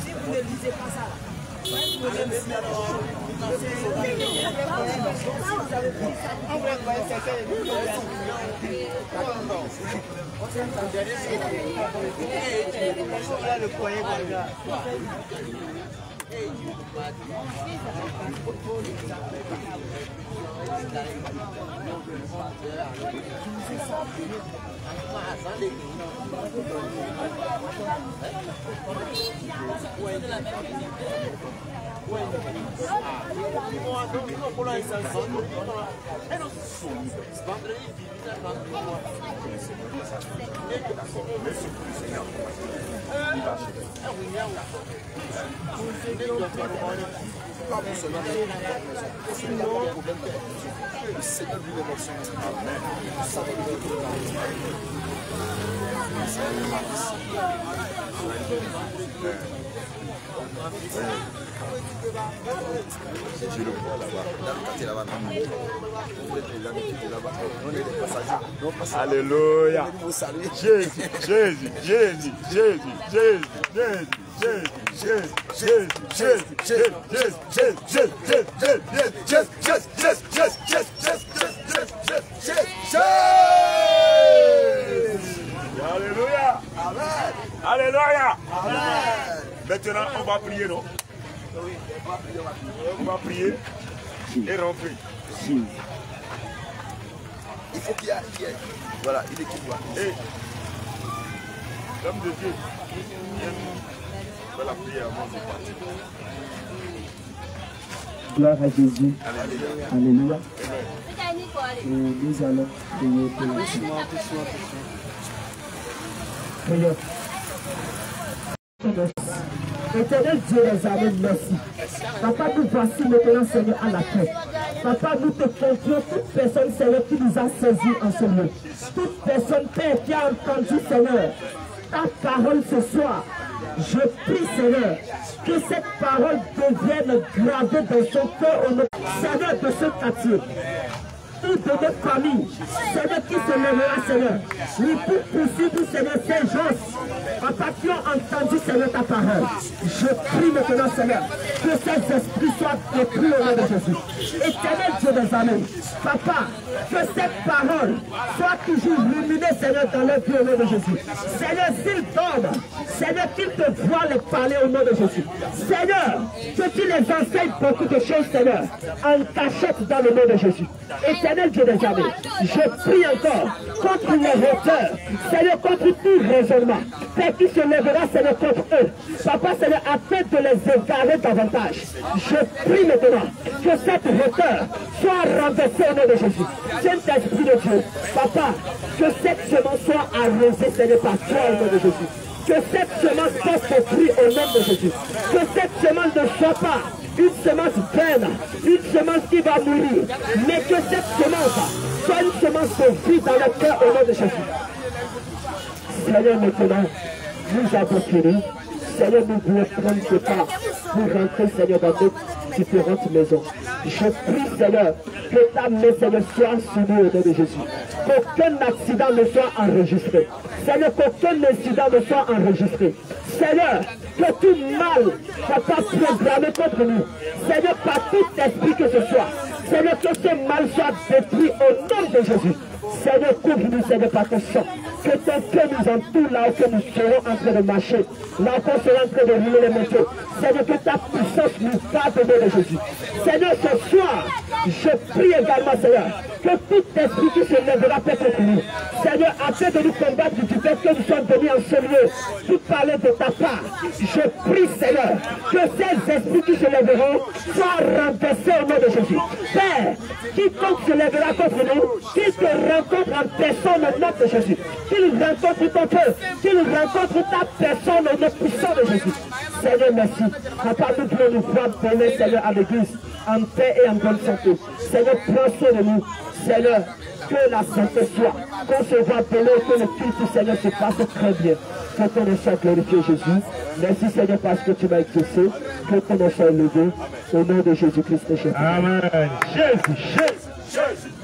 Si vous ne lisez pas ça, Alléluia. Jésus, Jésus, Jésus, Jésus, Jésus, Jésus, Jésus, Jésus, Jésus, Jésus, Alléluia. Amen. Alléluia. Amen. Maintenant, on va prier, non? On va prier et rentrer. Il faut qu'il y ait. Voilà, il est qui doit. Et l'homme de Dieu, on va la prier avant de partir. Gloire à Jésus. Alléluia. Alléluia. Et nous allons prier pour le Seigneur. Prions. Éternel Dieu des armées, merci. Papa, nous voici maintenant, Seigneur, à la paix. Papa, nous te confions toute personne, Seigneur, qui nous a saisis en ce lieu. Toute personne, Père, qui a entendu, Seigneur, ta parole ce soir. Je prie, Seigneur, que cette parole devienne gravée dans son cœur au nom, Seigneur, de ce quartier. Ou de notre famille, Seigneur, qui se lèvera, Seigneur. Oui, pour poursuivre, Seigneur, ces gens, Papa, qui ont entendu, Seigneur, ta parole. Je prie maintenant, Seigneur, que ces esprits soient détruits au nom de Jésus. Éternel Dieu des armées, Papa, que cette parole soit toujours luminée, Seigneur, dans leur vie au nom de Jésus. Seigneur, s'ils dorment, Seigneur, qu'ils te voient les parler au nom de Jésus. Seigneur, que tu les enseignes beaucoup de choses, Seigneur, en cachette dans le nom de Jésus. Éternel Dieu des armées, je prie encore contre les hauteurs, Seigneur, contre tout raisonnement, Père, qui se lèvera, Seigneur, contre eux. Papa, Seigneur, afin de les égarer davantage. Je prie maintenant que cette hauteur soit renversée au nom de Jésus. Saint-Esprit de Dieu, Papa, que cette semence soit arrosée, Seigneur, par toi au nom de Jésus. Que cette semence porte fruit au nom de Jésus. Que cette semence ne soit pas une semence vaine, une semence qui va mourir, mais que cette semence soit une semence de vie dans le cœur au nom de Jésus. Seigneur, maintenant, nous avons fini. Seigneur, nous voulons prendre ce pas pour rentrer, Seigneur, dans nos différentes maisons. Je prie, Seigneur, que ta main, Seigneur, soit soumise au nom de Jésus. Qu'aucun accident ne soit enregistré. Seigneur, qu'aucun incident ne soit enregistré. Seigneur, que tout mal soit pas programmé contre nous. Seigneur, par tout esprit que ce soit. Seigneur, que ce mal soit détruit au nom de Jésus. Seigneur, couvre-nous, Seigneur, par ton sang. Que ton feu nous entoure là où que nous serons en train de marcher. Là où nous serons en train de rouler les motos. Seigneur, que ta puissance nous garde au nom de Jésus. Seigneur, ce soir, je prie également, Seigneur, que tout esprit qui se lèvera contre nous, Seigneur, afin de nous combattre du fait que nous sommes venus en ce lieu pour parler de ta part. Je prie, Seigneur, que ces esprits qui se lèveront soient renversés au nom de Jésus. Père, quiconque se lèvera contre nous, qu'il te rencontre en personne au nom de Jésus. Qu'il rencontre ton feu, qu'il rencontre ta personne au nom puissant de Jésus. Seigneur, merci. Papa, nous voulons nous voir donner, Seigneur, à l'église, en paix et en bonne santé. Seigneur, prends soin de nous. Seigneur, que la santé soit, qu'on se voit donner, que le culte, Seigneur, se passe très bien. Que ton nom soit glorifié, Jésus. Merci, Seigneur, parce que tu m'as exaucé. Que ton nom soit élevé. Au nom de Jésus-Christ, Jésus. Amen. Jésus, Jésus.